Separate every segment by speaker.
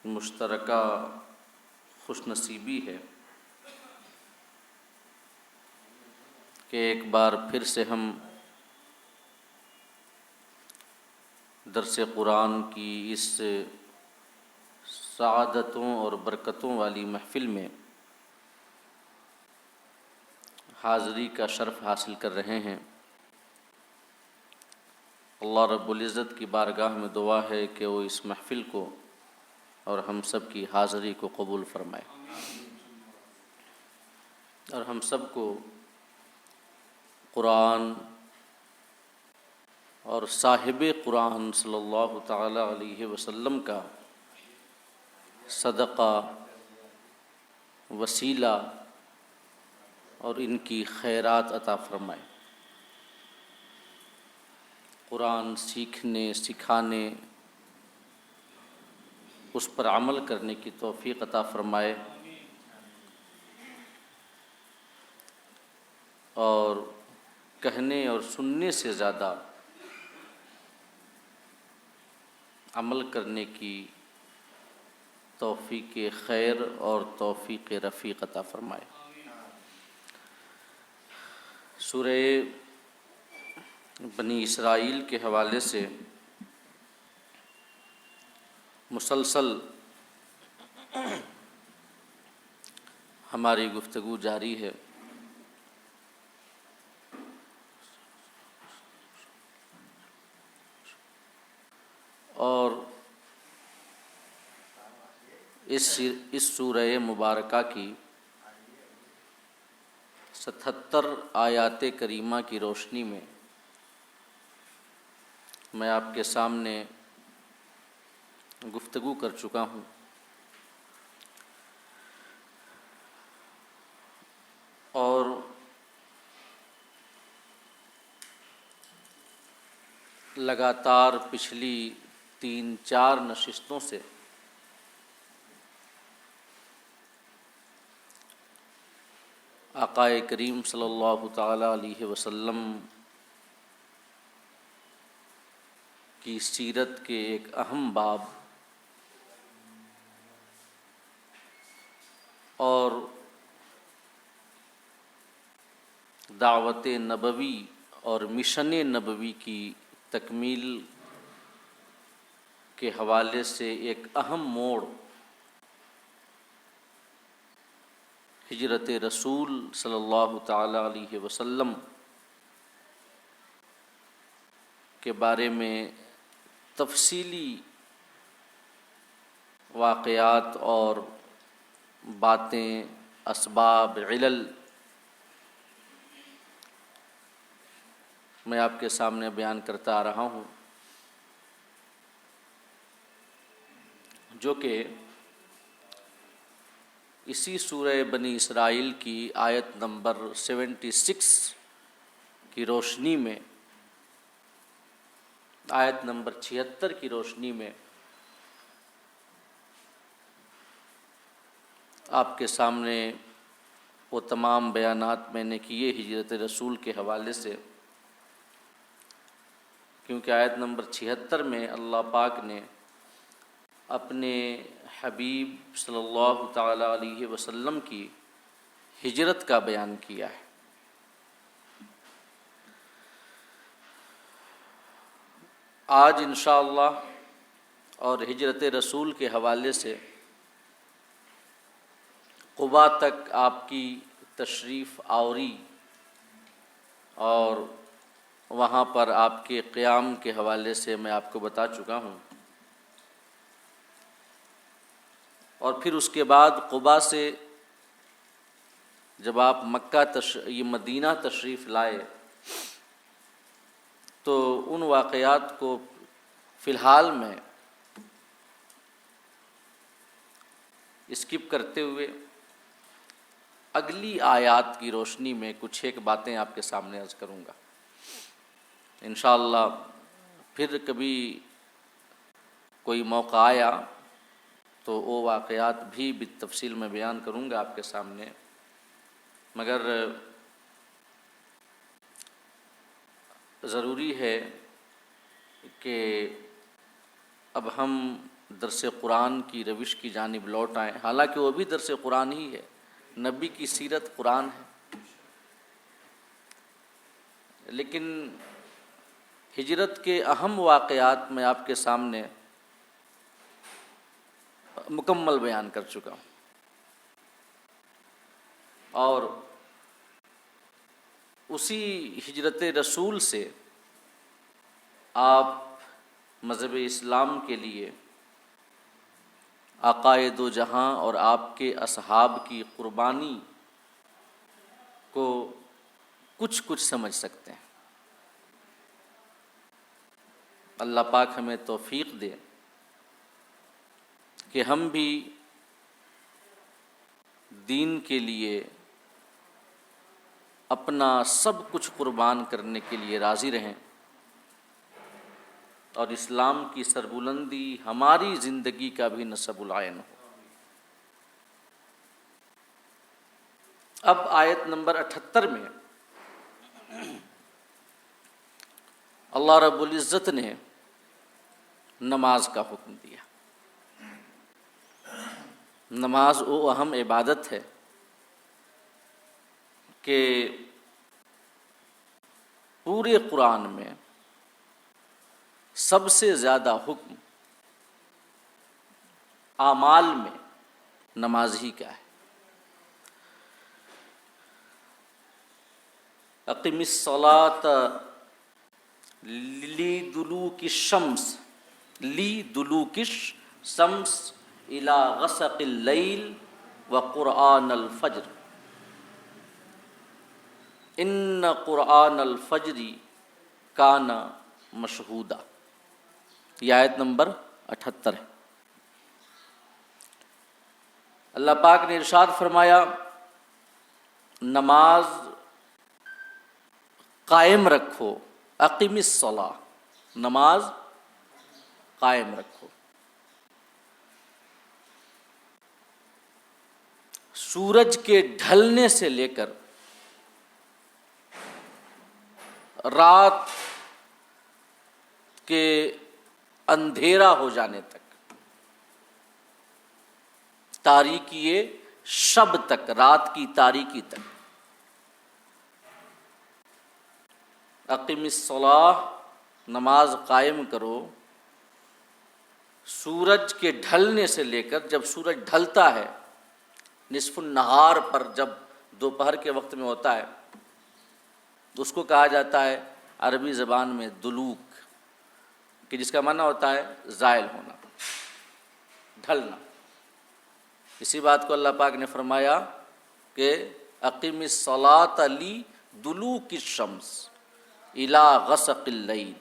Speaker 1: مشترکہ خوش نصیبی ہے کہ ایک بار پھر سے ہم درس قرآن کی اس سعادتوں اور برکتوں والی محفل میں حاضری کا شرف حاصل کر رہے ہیں۔ اللہ رب العزت کی بارگاہ میں دعا ہے کہ وہ اس محفل کو اور ہم سب کی حاضری کو قبول فرمائے، اور ہم سب کو قرآن اور صاحب قرآن صلی اللہ تعالی علیہ وسلم کا صدقہ، وسیلہ اور ان کی خیرات عطا فرمائے۔ قرآن سیکھنے، سکھانے، اس پر عمل کرنے کی توفیق عطا فرمائے، اور کہنے اور سننے سے زیادہ عمل کرنے کی توفیق خیر اور توفیق رفیق عطا فرمائے۔ سورہ بنی اسرائیل کے حوالے سے مسلسل ہماری گفتگو جاری ہے، اور اس سورہ مبارکہ کی 77 آیات کریمہ کی روشنی میں میں آپ کے سامنے گفتگو کر چکا ہوں، اور لگاتار پچھلی 3-4 نشستوں سے آقا کریم صلی اللہ تعالی علیہ وسلم کی سیرت کے ایک اہم باب اور دعوت نبوی اور مشن نبوی کی تکمیل کے حوالے سے ایک اہم موڑ ہجرت رسول صلی اللہ تعالی علیہ وسلم کے بارے میں تفصیلی واقعات اور باتیں، اسباب، علل میں آپ کے سامنے بیان کرتا آ رہا ہوں، جو کہ اسی سورہ بنی اسرائیل کی آیت نمبر 76 کی روشنی میں، آیت نمبر 76 کی روشنی میں آپ کے سامنے وہ تمام بیانات میں نے کیے ہجرت رسول کے حوالے سے، کیونکہ آیت نمبر 76 میں اللہ پاک نے اپنے حبیب صلی اللہ تعالی علیہ وسلم کی ہجرت کا بیان کیا ہے۔ آج انشاءاللہ اور ہجرت رسول کے حوالے سے قباء تک آپ کی تشریف آوری اور وہاں پر آپ کے قیام کے حوالے سے میں آپ کو بتا چکا ہوں، اور پھر اس کے بعد قباء سے جب آپ یہ مدینہ تشریف لائے تو ان واقعات کو فی الحال میں اسکپ کرتے ہوئے اگلی آیات کی روشنی میں کچھ ایک باتیں آپ کے سامنے عرض کروں گا۔ انشاءاللہ پھر کبھی کوئی موقع آیا تو وہ واقعات بھی بالتفصیل میں بیان کروں گا آپ کے سامنے، مگر ضروری ہے کہ اب ہم درس قرآن کی روش کی جانب لوٹ آئیں، حالانکہ وہ بھی درس قرآن ہی ہے، نبی کی سیرت قرآن ہے، لیکن ہجرت کے اہم واقعات میں آپ کے سامنے مکمل بیان کر چکا ہوں، اور اسی ہجرت رسول سے آپ مذہب اسلام کے لیے آقائے دو جہاں اور آپ کے اصحاب کی قربانی کو کچھ سمجھ سکتے ہیں۔ اللہ پاک ہمیں توفیق دے کہ ہم بھی دین کے لیے اپنا سب کچھ قربان کرنے کے لیے راضی رہیں، اور اسلام کی سربلندی ہماری زندگی کا بھی نصب العین ہو۔ اب آیت نمبر 78 میں اللہ رب العزت نے نماز کا حکم دیا۔ نماز وہ اہم عبادت ہے کہ پورے قرآن میں سب سے زیادہ حکم اعمال میں نماز ہی کا ہے۔ اقم الصلاۃ لدلوک الشمس الی غسق اللیل وقرآن الفجر ان قرآن الفجر کان مشہودا۔ یہ آیت نمبر 78 ہے۔ اللہ پاک نے ارشاد فرمایا، نماز قائم رکھو، اقم الصلاۃ، نماز قائم رکھو۔ سورج کے ڈھلنے سے لے کر رات کے اندھیرا ہو جانے تک، تاریکی شب تک، رات کی تاریکی تک، اقم الصلاۃ، نماز قائم کرو۔ سورج کے ڈھلنے سے لے کر، جب سورج ڈھلتا ہے نصف النہار پر، جب دوپہر کے وقت میں ہوتا ہے تو اس کو کہا جاتا ہے عربی زبان میں دلوک، کہ جس کا معنی ہوتا ہے زائل ہونا، ڈھلنا۔ اسی بات کو اللہ پاک نے فرمایا کہ اقم الصلاۃ لدلوک الشمس الی غسق اللیل،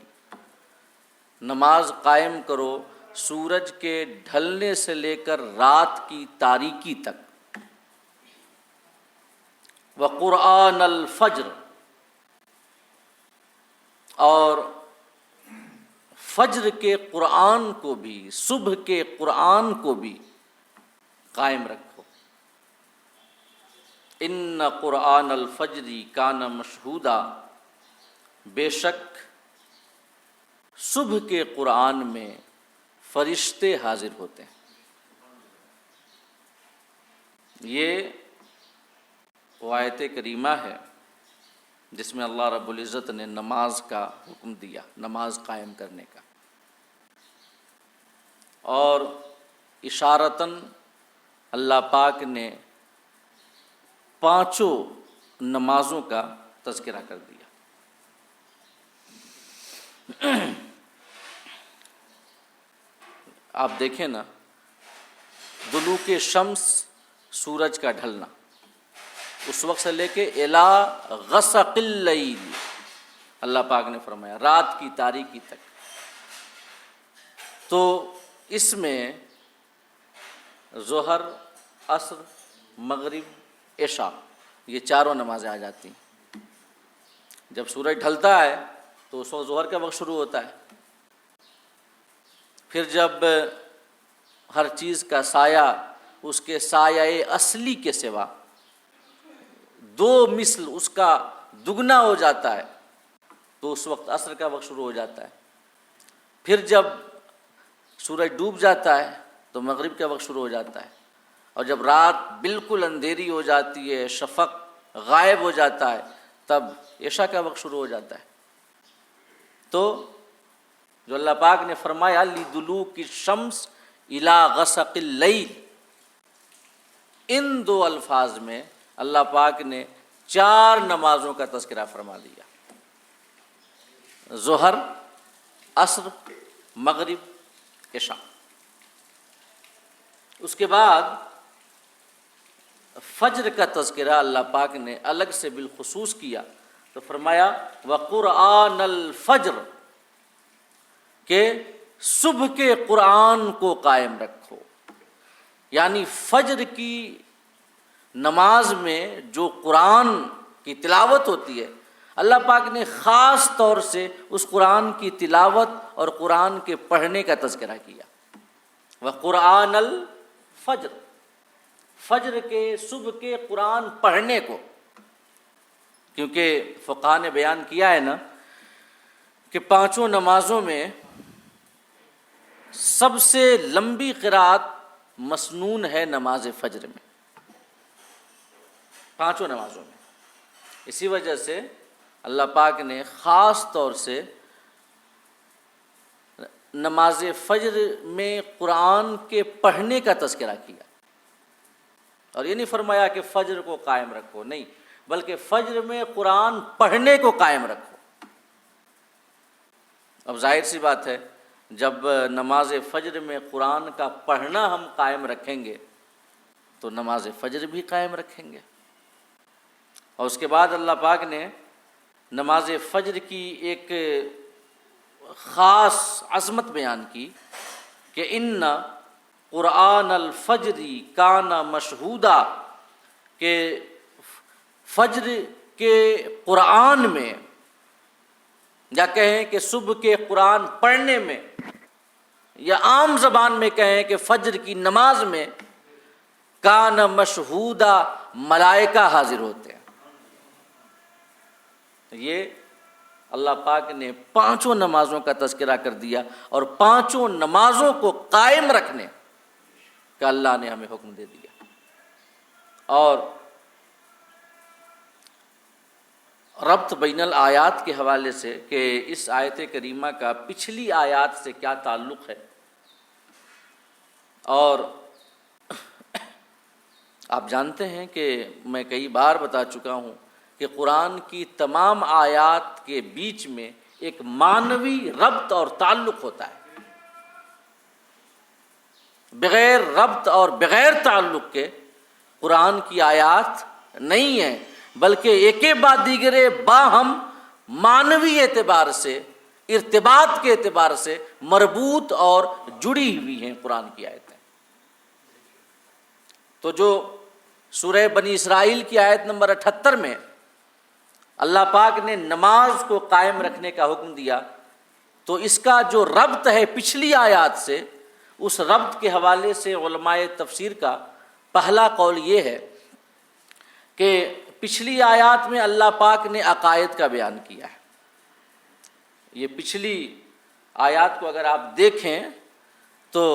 Speaker 1: نماز قائم کرو سورج کے ڈھلنے سے لے کر رات کی تاریکی تک، وقرآن الفجر، اور فجر کے قرآن کو بھی، صبح کے قرآن کو بھی قائم رکھو۔ ان قرآن الفجر کان مشہودا، بے شک صبح کے قرآن میں فرشتے حاضر ہوتے ہیں۔ یہ وہ آیت کریمہ ہے جس میں اللہ رب العزت نے نماز کا حکم دیا، نماز قائم کرنے کا، اور اشارتاً اللہ پاک نے 5 نمازوں کا تذکرہ کر دیا۔ آپ دیکھیں نا، دلوک شمس، سورج کا ڈھلنا، اس وقت سے لے کے الی غسق اللیل، اللہ پاک نے فرمایا رات کی تاریکی تک۔ تو اس میں ظہر، عصر، مغرب، عشاء، یہ چاروں نمازیں آ جاتی ہیں۔ جب سورج ڈھلتا ہے تو اس وقت ظہر کا وقت شروع ہوتا ہے، پھر جب ہر چیز کا سایہ اس کے سایہ اصلی کے سوا 2 مثل اس کا دگنا ہو جاتا ہے تو اس وقت عصر کا وقت شروع ہو جاتا ہے۔ پھر جب سورج ڈوب جاتا ہے تو مغرب کا وقت شروع ہو جاتا ہے، اور جب رات بالکل اندھیری ہو جاتی ہے، شفق غائب ہو جاتا ہے، تب عشاء کا وقت شروع ہو جاتا ہے۔ تو جو اللہ پاک نے فرمایا لِدُلُوكِ الشَّمْسِ إِلَىٰ غَسَقِ اللَّيْلِ، ان دو الفاظ میں اللہ پاک نے 4 نمازوں کا تذکرہ فرما دیا: ظہر، عصر، مغرب، عشاء۔ اس کے بعد فجر کا تذکرہ اللہ پاک نے الگ سے بالخصوص کیا تو فرمایا وَقُرْآنَ الْفَجْرِ، کہ صبح کے قرآن کو قائم رکھو، یعنی فجر کی نماز میں جو قرآن کی تلاوت ہوتی ہے، اللہ پاک نے خاص طور سے اس قرآن کی تلاوت اور قرآن کے پڑھنے کا تذکرہ کیا۔ وَقُرْآنَ الْفَجْرِ، فجر کے صبح کے قرآن پڑھنے کو، کیونکہ فقہاء نے بیان کیا ہے نا کہ 5 نمازوں میں سب سے لمبی قرأت مسنون ہے نماز فجر میں، 5 نمازوں میں۔ اسی وجہ سے اللہ پاک نے خاص طور سے نماز فجر میں قرآن کے پڑھنے کا تذکرہ کیا، اور یہ نہیں فرمایا کہ فجر کو قائم رکھو، نہیں، بلکہ فجر میں قرآن پڑھنے کو قائم رکھو۔ اب ظاہر سی بات ہے جب نماز فجر میں قرآن کا پڑھنا ہم قائم رکھیں گے تو نماز فجر بھی قائم رکھیں گے۔ اور اس کے بعد اللہ پاک نے نماز فجر کی ایک خاص عظمت بیان کی کہ ان قرآن الفجر کان مشہودا، کہ فجر کے قرآن میں، یا کہیں کہ صبح کے قرآن پڑھنے میں، یا عام زبان میں کہیں کہ فجر کی نماز میں، کان مشہودا، ملائکہ حاضر ہوتے ہیں۔ یہ اللہ پاک نے 5 نمازوں کا تذکرہ کر دیا، اور 5 نمازوں کو قائم رکھنے کا اللہ نے ہمیں حکم دے دیا۔ اور ربط بین الآیات کے حوالے سے کہ اس آیت کریمہ کا پچھلی آیات سے کیا تعلق ہے، اور آپ جانتے ہیں کہ میں کئی بار بتا چکا ہوں کہ قرآن کی تمام آیات کے بیچ میں ایک معنوی ربط اور تعلق ہوتا ہے۔ بغیر ربط اور بغیر تعلق کے قرآن کی آیات نہیں ہیں، بلکہ ایک بعد دیگرے باہم معنوی اعتبار سے، ارتباط کے اعتبار سے مربوط اور جڑی ہوئی ہیں قرآن کی آیتیں۔ تو جو سورہ بنی اسرائیل کی آیت نمبر 78 میں اللہ پاک نے نماز کو قائم رکھنے کا حکم دیا، تو اس کا جو ربط ہے پچھلی آیات سے، اس ربط کے حوالے سے علماء تفسیر کا پہلا قول یہ ہے کہ پچھلی آیات میں اللہ پاک نے عقائد کا بیان کیا ہے۔ یہ پچھلی آیات کو اگر آپ دیکھیں تو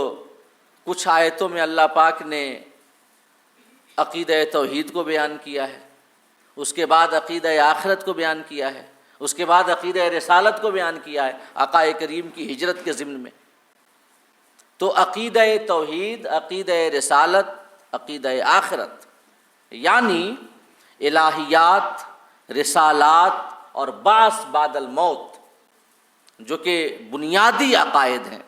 Speaker 1: کچھ آیتوں میں اللہ پاک نے عقیدہ توحید کو بیان کیا ہے، اس کے بعد عقیدہ آخرت کو بیان کیا ہے، اس کے بعد عقیدہ رسالت کو بیان کیا ہے آقا کریم کی ہجرت کے ضمن میں۔ تو عقیدہ توحید، عقیدہ رسالت، عقیدہ آخرت، یعنی الہیات، رسالات اور بعث بعد الموت، جو کہ بنیادی عقائد ہیں،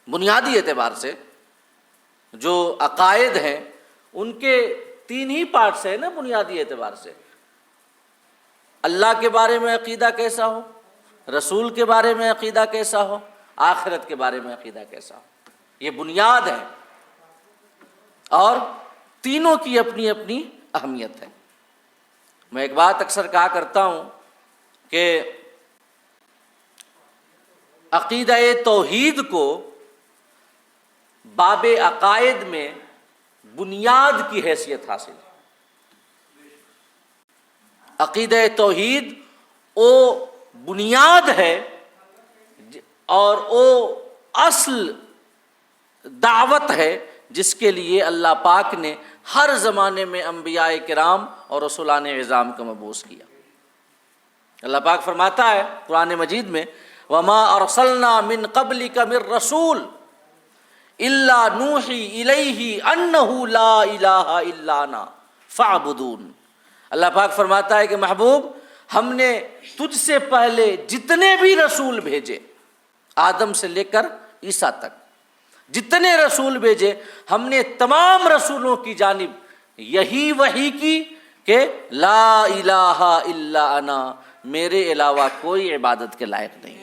Speaker 1: بنیادی اعتبار سے جو عقائد ہیں ان کے 3 ہی پارٹس ہیں نا بنیادی اعتبار سے۔ اللہ کے بارے میں عقیدہ کیسا ہو، رسول کے بارے میں عقیدہ کیسا ہو، آخرت کے بارے میں عقیدہ کیسا ہو، یہ بنیاد ہے، اور تینوں کی اپنی اپنی اہمیت ہے۔ میں ایک بات اکثر کہا کرتا ہوں کہ عقیدہ توحید کو باب عقائد میں بنیاد کی حیثیت حاصل ہے۔ عقیدہ توحید وہ بنیاد ہے اور وہ اصل دعوت ہے جس کے لیے اللہ پاک نے ہر زمانے میں انبیاء کرام اور رسولان عظام کا مبعوث کیا۔ اللہ پاک فرماتا ہے قرآن مجید میں وَمَا أَرْسَلْنَا مِن قَبْلِكَ مِن رَّسُولٍ إِلَّا نُوحِي إِلَيْهِ أَنَّهُ لَا إِلَٰهَ إِلَّا أَنَا فَاعْبُدُونِ۔ اللہ پاک فرماتا ہے کہ محبوب، ہم نے تجھ سے پہلے جتنے بھی رسول بھیجے، آدم سے لے کر عیسیٰ تک جتنے رسول بھیجے، ہم نے تمام رسولوں کی جانب یہی وحی کی کہ لا الہ الا انا، میرے علاوہ کوئی عبادت کے لائق نہیں،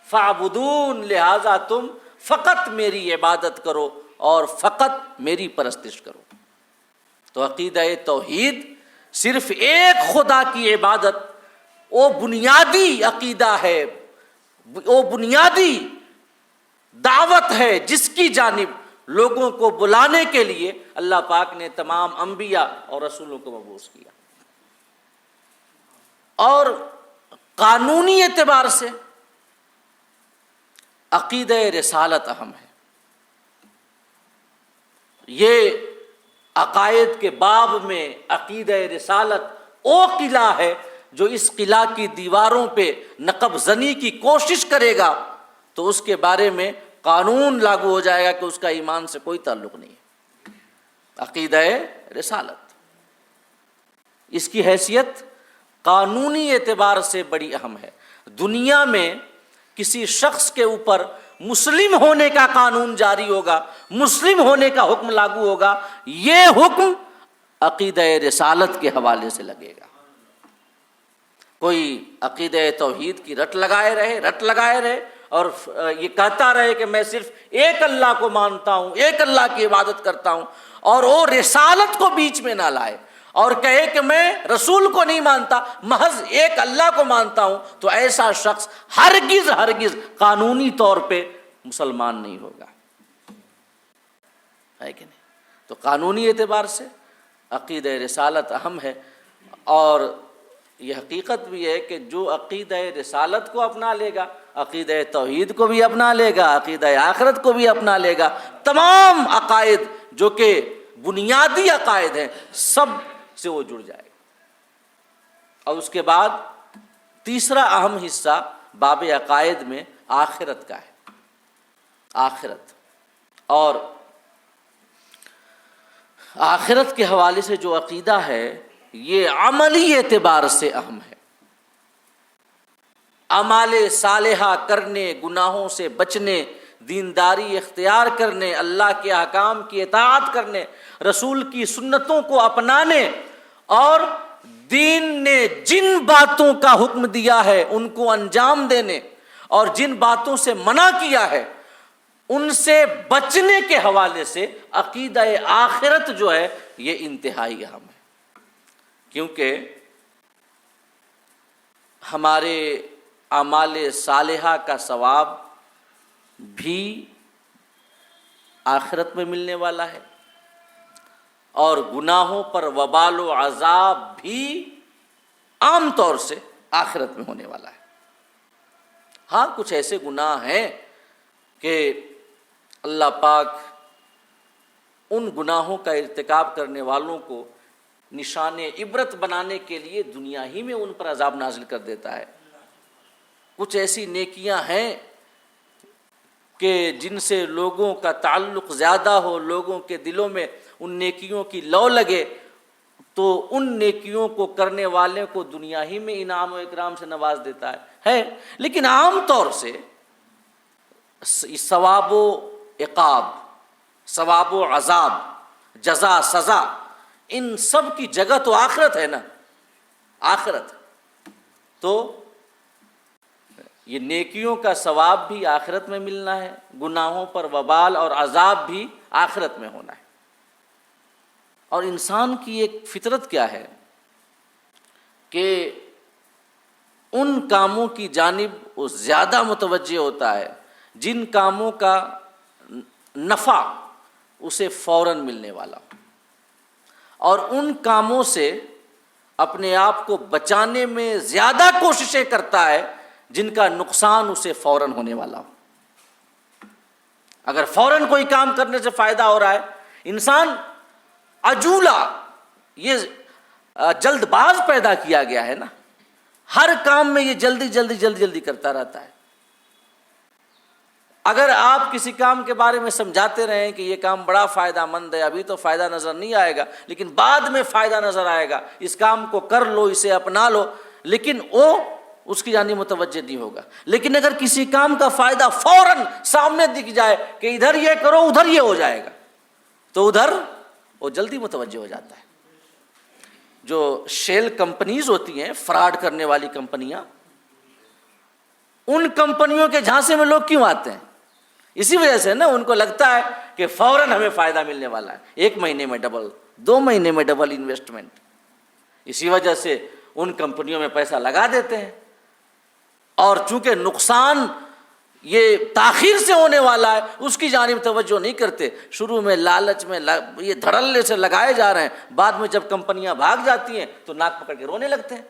Speaker 1: فاعبدون، لہذا تم فقط میری عبادت کرو اور فقط میری پرستش کرو۔ تو عقیدہ توحید، صرف ایک خدا کی عبادت، وہ بنیادی عقیدہ ہے، وہ بنیادی دعوت ہے جس کی جانب لوگوں کو بلانے کے لیے اللہ پاک نے تمام انبیاء اور رسولوں کو مبعوث کیا۔ اور قانونی اعتبار سے عقیدہ رسالت اہم ہے۔ یہ عقائد کے باب میں عقیدہ رسالت وہ قلعہ ہے جو اس قلعہ کی دیواروں پہ نقب زنی کی کوشش کرے گا تو اس کے بارے میں قانون لاگو ہو جائے گا کہ اس کا ایمان سے کوئی تعلق نہیں ہے۔ عقیدہ رسالت، اس کی حیثیت قانونی اعتبار سے بڑی اہم ہے۔ دنیا میں کسی شخص کے اوپر مسلم ہونے کا قانون جاری ہوگا، مسلم ہونے کا حکم لاگو ہوگا، یہ حکم عقیدہ رسالت کے حوالے سے لگے گا۔ کوئی عقیدہ توحید کی رٹ لگائے رہے اور یہ کہتا رہے کہ میں صرف ایک اللہ کو مانتا ہوں، ایک اللہ کی عبادت کرتا ہوں، اور وہ رسالت کو بیچ میں نہ لائے اور کہے کہ میں رسول کو نہیں مانتا، محض ایک اللہ کو مانتا ہوں، تو ایسا شخص ہرگز قانونی طور پہ مسلمان نہیں ہوگا، ہے کہ نہیں؟ تو قانونی اعتبار سے عقیدہ رسالت اہم ہے، اور یہ حقیقت بھی ہے کہ جو عقیدہ رسالت کو اپنا لے گا، عقیدہ توحید کو بھی اپنا لے گا، عقیدہ آخرت کو بھی اپنا لے گا، تمام عقائد جو کہ بنیادی عقائد ہیں سب سے وہ جڑ جائے گا۔ اور اس کے بعد تیسرا اہم حصہ باب عقائد میں آخرت کا ہے، آخرت، اور آخرت کے حوالے سے جو عقیدہ ہے یہ عملی اعتبار سے اہم ہے۔ اعمال صالحہ کرنے، گناہوں سے بچنے، دینداری اختیار کرنے، اللہ کے احکام کی اطاعت کرنے، رسول کی سنتوں کو اپنانے، اور دین نے جن باتوں کا حکم دیا ہے ان کو انجام دینے، اور جن باتوں سے منع کیا ہے ان سے بچنے کے حوالے سے عقیدہ آخرت جو ہے یہ انتہائی اہم ہے، کیونکہ ہمارے اعمال صالحہ کا ثواب بھی آخرت میں ملنے والا ہے، اور گناہوں پر وبال و عذاب بھی عام طور سے آخرت میں ہونے والا ہے۔ ہاں کچھ ایسے گناہ ہیں کہ اللہ پاک ان گناہوں کا ارتکاب کرنے والوں کو نشان عبرت بنانے کے لیے دنیا ہی میں ان پر عذاب نازل کر دیتا ہے۔ کچھ ایسی نیکیاں ہیں کہ جن سے لوگوں کا تعلق زیادہ ہو، لوگوں کے دلوں میں ان نیکیوں کی لو لگے، تو ان نیکیوں کو کرنے والے کو دنیا ہی میں انعام و اکرام سے نواز دیتا ہے۔ لیکن عام طور سے ثواب و عقاب، ثواب و عذاب، جزا سزا، ان سب کی جگہ تو آخرت ہے نا، آخرت۔ تو یہ نیکیوں کا ثواب بھی آخرت میں ملنا ہے، گناہوں پر وبال اور عذاب بھی آخرت میں ہونا ہے۔ اور انسان کی ایک فطرت کیا ہے کہ ان کاموں کی جانب وہ زیادہ متوجہ ہوتا ہے جن کاموں کا نفع اسے فوراً ملنے والا ہو، اور ان کاموں سے اپنے آپ کو بچانے میں زیادہ کوششیں کرتا ہے جن کا نقصان اسے فوراً ہونے والا ہو۔ اگر فوراً کوئی کام کرنے سے فائدہ ہو رہا ہے، انسان عجولہ، یہ جلد باز پیدا کیا گیا ہے نا، ہر کام میں یہ جلدی کرتا رہتا ہے۔ اگر آپ کسی کام کے بارے میں سمجھاتے رہیں کہ یہ کام بڑا فائدہ مند ہے، ابھی تو فائدہ نظر نہیں آئے گا لیکن بعد میں فائدہ نظر آئے گا، اس کام کو کر لو، اسے اپنا لو، لیکن وہ اس کی جانب متوجہ نہیں ہوگا۔ لیکن اگر کسی کام کا فائدہ فوراً سامنے دکھ جائے کہ ادھر یہ کرو ادھر یہ ہو جائے گا، تو ادھر وہ جلدی متوجہ ہو جاتا ہے۔ جو شیل کمپنیز ہوتی ہیں، فراڈ کرنے والی کمپنیاں، ان کمپنیوں کے جھانسے میں لوگ کیوں آتے ہیں؟ اسی وجہ سے نا، ان کو لگتا ہے کہ فوراً ہمیں فائدہ ملنے والا ہے، 1 مہینے میں ڈبل، 2 مہینے میں ڈبل انویسٹمنٹ۔ اسی وجہ سے ان کمپنیوں میں پیسہ لگا دیتے ہیں، اور چونکہ نقصان یہ تاخیر سے ہونے والا ہے اس کی جانب توجہ نہیں کرتے، شروع میں لالچ میں یہ دھڑلے سے لگائے جا رہے ہیں، بعد میں جب کمپنیاں بھاگ جاتی ہیں تو ناک پکڑ کے رونے لگتے ہیں۔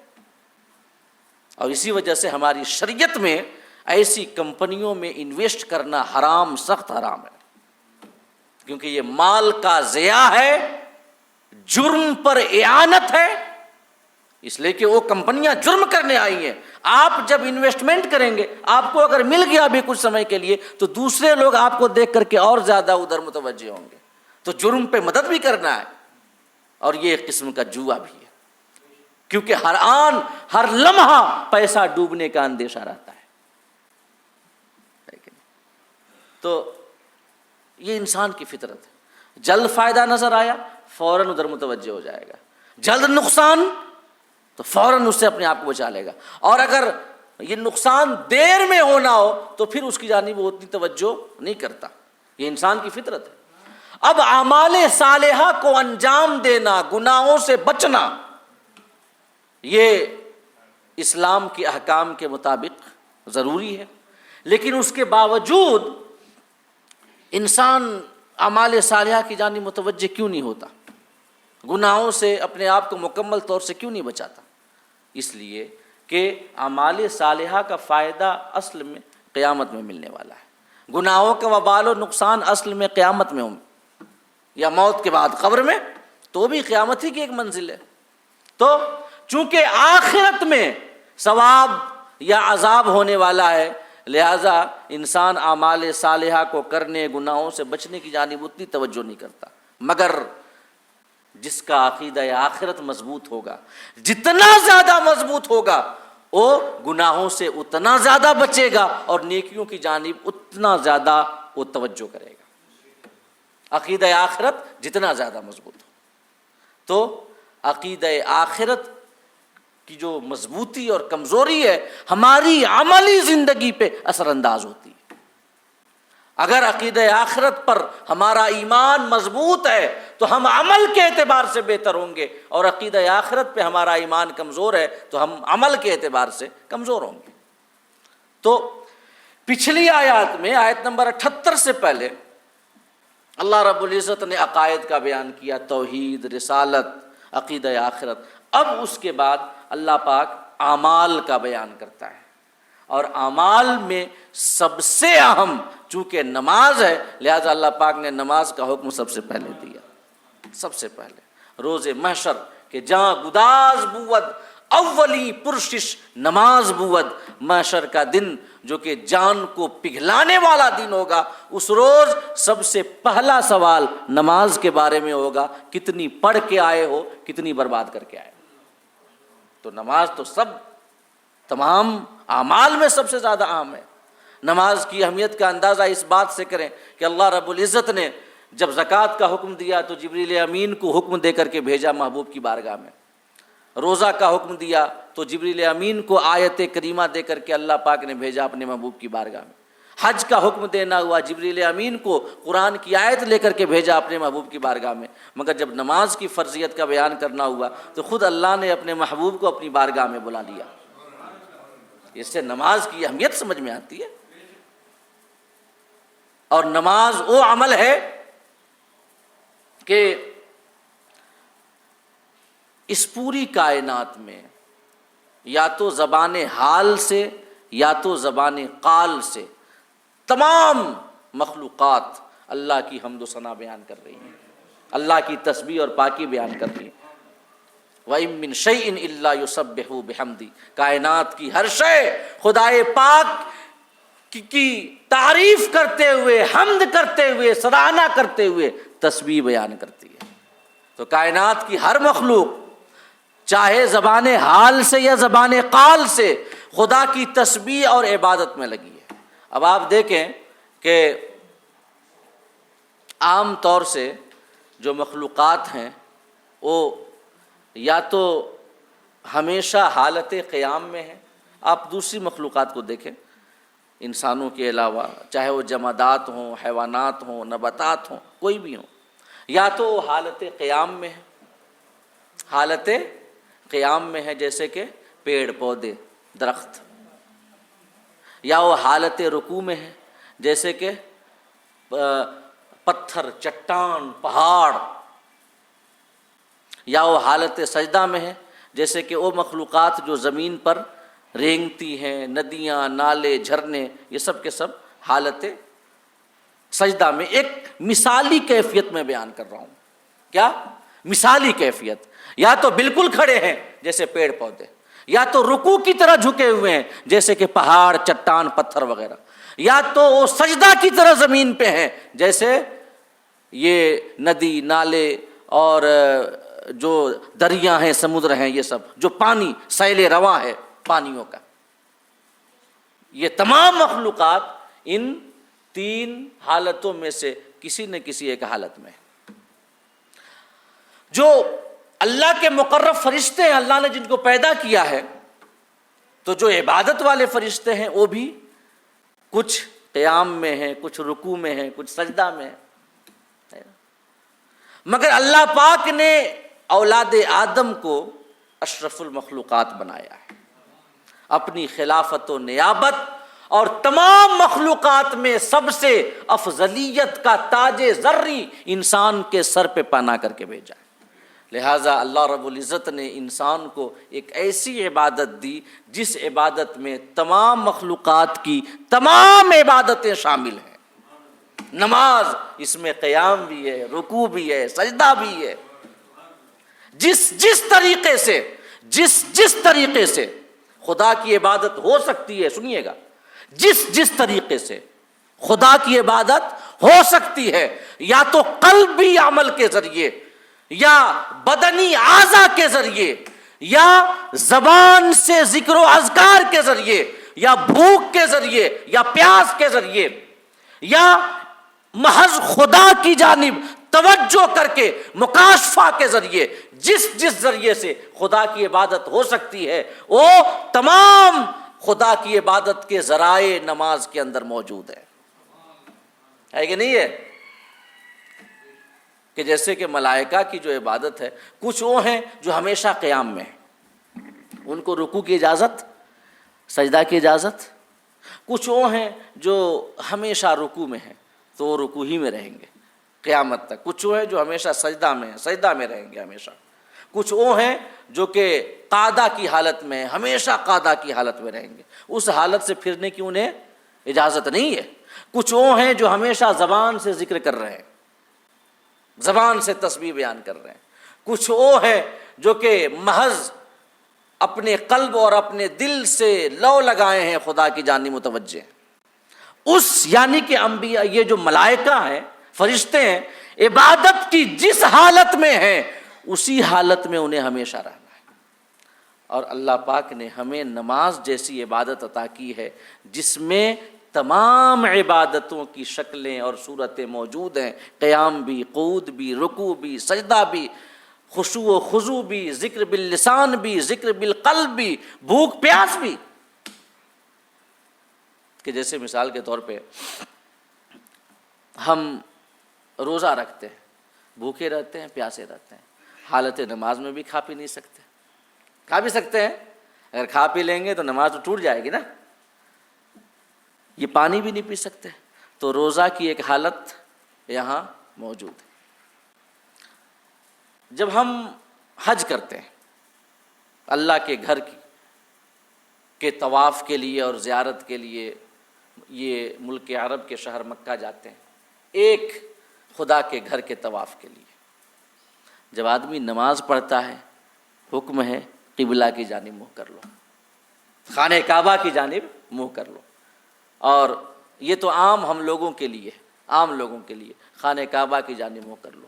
Speaker 1: اور اسی وجہ سے ہماری شریعت میں ایسی کمپنیوں میں انویسٹ کرنا حرام، سخت حرام ہے، کیونکہ یہ مال کا ضیاع ہے، جرم پر اعانت ہے، اس لیے کہ وہ کمپنیاں جرم کرنے آئی ہیں۔ آپ جب انویسٹمنٹ کریں گے، آپ کو اگر مل گیا بھی کچھ سمے کے لیے، تو دوسرے لوگ آپ کو دیکھ کر کے اور زیادہ ادھر متوجہ ہوں گے، تو جرم پہ مدد بھی کرنا ہے، اور یہ ایک قسم کا جوا بھی ہے، کیونکہ ہر آن ہر لمحہ پیسہ ڈوبنے کا اندیشہ رہتا ہے۔ تو یہ انسان کی فطرت ہے، جلد فائدہ نظر آیا فوراً ادھر متوجہ ہو جائے گا، جلد نقصان تو فوراً اس سے اپنے آپ کو بچا لے گا، اور اگر یہ نقصان دیر میں ہونا ہو تو پھر اس کی جانب وہ اتنی توجہ نہیں کرتا۔ یہ انسان کی فطرت ہے۔ اب اعمال صالحہ کو انجام دینا، گناہوں سے بچنا، یہ اسلام کے احکام کے مطابق ضروری ہے، لیکن اس کے باوجود انسان اعمال صالحہ کی جانب متوجہ کیوں نہیں ہوتا؟ گناہوں سے اپنے آپ کو مکمل طور سے کیوں نہیں بچاتا؟ اس لیے کہ اعمال صالحہ کا فائدہ اصل میں قیامت میں ملنے والا ہے، گناہوں کا وبال و نقصان اصل میں قیامت میں ہوں یا موت کے بعد قبر میں، تو بھی قیامت ہی کی ایک منزل ہے۔ تو چونکہ آخرت میں ثواب یا عذاب ہونے والا ہے، لہذا انسان اعمال صالحہ کو کرنے، گناہوں سے بچنے کی جانب اتنی توجہ نہیں کرتا، مگر جس کا عقیدہ آخرت مضبوط ہوگا، جتنا زیادہ مضبوط ہوگا، وہ گناہوں سے اتنا زیادہ بچے گا اور نیکیوں کی جانب اتنا زیادہ وہ توجہ کرے گا۔ عقیدہ آخرت جتنا زیادہ مضبوط ہو، تو عقیدہ آخرت کی جو مضبوطی اور کمزوری ہے ہماری عملی زندگی پہ اثر انداز ہوتی ہے۔ اگر عقیدہ آخرت پر ہمارا ایمان مضبوط ہے تو ہم عمل کے اعتبار سے بہتر ہوں گے، اور عقیدہ آخرت پہ ہمارا ایمان کمزور ہے تو ہم عمل کے اعتبار سے کمزور ہوں گے۔ تو پچھلی آیات میں آیت نمبر 78 سے پہلے اللہ رب العزت نے عقائد کا بیان کیا، توحید، رسالت، عقیدہ آخرت۔ اب اس کے بعد اللہ پاک اعمال کا بیان کرتا ہے، اور اعمال میں سب سے اہم چونکہ نماز ہے، لہذا اللہ پاک نے نماز کا حکم سب سے پہلے دیا۔ سب سے پہلے روز محشر کہ جہاں گداز بود اولی پرشش نماز بود، محشر کا دن جو کہ جان کو پگھلانے والا دن ہوگا، اس روز سب سے پہلا سوال نماز کے بارے میں ہوگا، کتنی پڑھ کے آئے ہو، کتنی برباد کر کے آئے ہو۔ تو نماز تو سب تمام اعمال میں سب سے زیادہ اہم ہے۔ نماز کی اہمیت کا اندازہ اس بات سے کریں کہ اللہ رب العزت نے جب زکوٰۃ کا حکم دیا تو جبریل امین کو حکم دے کر کے بھیجا محبوب کی بارگاہ میں، روزہ کا حکم دیا تو جبریل امین کو آیت کریمہ دے کر کے اللہ پاک نے بھیجا اپنے محبوب کی بارگاہ میں، حج کا حکم دینا ہوا، جبریل امین کو قرآن کی آیت لے کر کے بھیجا اپنے محبوب کی بارگاہ میں، مگر جب نماز کی فرضیت کا بیان کرنا ہوا تو خود اللہ نے اپنے محبوب کو اپنی بارگاہ میں بلا لیا۔ اس سے نماز کی اہمیت سمجھ میں آتی ہے۔ اور نماز وہ عمل ہے کہ اس پوری کائنات میں یا تو زبان حال سے یا تو زبان قال سے تمام مخلوقات اللہ کی حمد و ثنا بیان کر رہی ہیں، اللہ کی تسبیح اور پاکی بیان کر رہی ہیں۔ وَإِن مِّن شَيْءٍ إِلَّا يُسَبِّحُ بِحَمْدِهِ، کائنات کی ہر شے خدائے پاک کی تعریف کرتے ہوئے، حمد کرتے ہوئے، سراہنا کرتے ہوئے تسبیح بیان کرتی ہے۔ تو کائنات کی ہر مخلوق چاہے زبان حال سے یا زبان قال سے خدا کی تسبیح اور عبادت میں لگی ہے۔ اب آپ دیکھیں کہ عام طور سے جو مخلوقات ہیں وہ یا تو ہمیشہ حالت قیام میں ہیں، آپ دوسری مخلوقات کو دیکھیں انسانوں کے علاوہ، چاہے وہ جمادات ہوں، حیوانات ہوں، نباتات ہوں، کوئی بھی ہوں، یا تو وہ حالت قیام میں ہے، حالت قیام میں ہے جیسے کہ پیڑ پودے درخت، یا وہ حالت رکوع میں ہے جیسے کہ پتھر چٹان پہاڑ، یا وہ حالت سجدہ میں ہے جیسے کہ وہ مخلوقات جو زمین پر رینگتی ہیں، ندیاں، نالے، جھرنے، یہ سب کے سب حالت سجدہ میں۔ ایک مثالی کیفیت میں بیان کر رہا ہوں، کیا مثالی کیفیت، یا تو بالکل کھڑے ہیں جیسے پیڑ پودے، یا تو رکوع کی طرح جھکے ہوئے ہیں جیسے کہ پہاڑ چٹان پتھر وغیرہ، یا تو وہ سجدہ کی طرح زمین پہ ہیں جیسے یہ ندی نالے اور جو دریا ہیں سمندر ہیں، یہ سب جو پانی سیل رواں ہے پانیوں کا، یہ تمام مخلوقات ان تین حالتوں میں سے کسی نہ کسی ایک حالت میں۔ جو اللہ کے مقرب فرشتے ہیں، اللہ نے جن کو پیدا کیا ہے، تو جو عبادت والے فرشتے ہیں وہ بھی کچھ قیام میں ہیں، کچھ رکوع میں ہیں، کچھ سجدہ میں ہیں، مگر اللہ پاک نے اولاد آدم کو اشرف المخلوقات بنایا ہے، اپنی خلافت و نیابت اور تمام مخلوقات میں سب سے افضلیت کا تاج زرعی انسان کے سر پہ پہنا کر کے بھیجا ہے۔ لہٰذا اللہ رب العزت نے انسان کو ایک ایسی عبادت دی جس عبادت میں تمام مخلوقات کی تمام عبادتیں شامل ہیں۔ نماز، اس میں قیام بھی ہے، رکوع بھی ہے، سجدہ بھی ہے۔ جس طریقے سے خدا کی عبادت ہو سکتی ہے، سنیے گا، جس طریقے سے خدا کی عبادت ہو سکتی ہے، یا تو قلبی عمل کے ذریعے، یا بدنی اعضاء کے ذریعے، یا زبان سے ذکر و اذکار کے ذریعے، یا بھوک کے ذریعے، یا پیاس کے ذریعے، یا محض خدا کی جانب توجہ کر کے مکاشفہ کے ذریعے، جس ذریعے سے خدا کی عبادت ہو سکتی ہے، وہ تمام خدا کی عبادت کے ذرائع نماز کے اندر موجود ہے کہ نہیں ہے؟ کہ جیسے کہ ملائکہ کی جو عبادت ہے، کچھ وہ ہیں جو ہمیشہ قیام میں ہیں، ان کو رکوع کی اجازت، سجدہ کی اجازت، کچھ وہ ہیں جو ہمیشہ رکوع میں ہیں تو وہ رکوع ہی میں رہیں گے قیامت تک، کچھ وہ ہیں جو ہمیشہ سجدہ میں ہیں، سجدہ میں رہیں گے ہمیشہ، کچھ وہ ہیں جو کہ قعدہ کی حالت میں، ہمیشہ قعدہ کی حالت میں رہیں گے، اس حالت سے پھرنے کی انہیں اجازت نہیں ہے، کچھ وہ ہیں جو ہمیشہ زبان سے ذکر کر رہے ہیں، زبان سے تسبیح بیان کر رہے ہیں، کچھ وہ ہیں جو کہ محض اپنے قلب اور اپنے دل سے لو لگائے ہیں خدا کی جانب متوجہ ہیں۔ یعنی کہ انبیاء، یہ جو ملائکہ ہیں، فرشتے ہیں، عبادت کی جس حالت میں ہیں اسی حالت میں انہیں ہمیشہ رہنا ہے۔ اور اللہ پاک نے ہمیں نماز جیسی عبادت عطا کی ہے جس میں تمام عبادتوں کی شکلیں اور صورتیں موجود ہیں، قیام بھی، قعود بھی، رکوع بھی، سجدہ بھی، خشوع و خضوع بھی، ذکر باللسان بھی، ذکر بالقلب بھی، بھوک پیاس بھی۔ کہ جیسے مثال کے طور پہ ہم روزہ رکھتے ہیں، بھوکے رہتے ہیں، پیاسے رہتے ہیں، حالت نماز میں بھی کھا پی نہیں سکتے، کھا بھی سکتے ہیں، اگر کھا پی لیں گے تو نماز تو ٹوٹ جائے گی نا، یہ پانی بھی نہیں پی سکتے، تو روزہ کی ایک حالت یہاں موجود ہے۔ جب ہم حج کرتے ہیں اللہ کے گھر کے طواف کے لیے اور زیارت کے لیے یہ ملک عرب کے شہر مکہ جاتے ہیں ایک خدا کے گھر کے طواف کے لیے۔ جب آدمی نماز پڑھتا ہے حکم ہے قبلہ کی جانب منہ کر لو، خانہ کعبہ کی جانب منہ کر لو۔ اور یہ تو عام ہم لوگوں کے لیے، عام لوگوں کے لیے خانہ کعبہ کی جانب منہ کر لو۔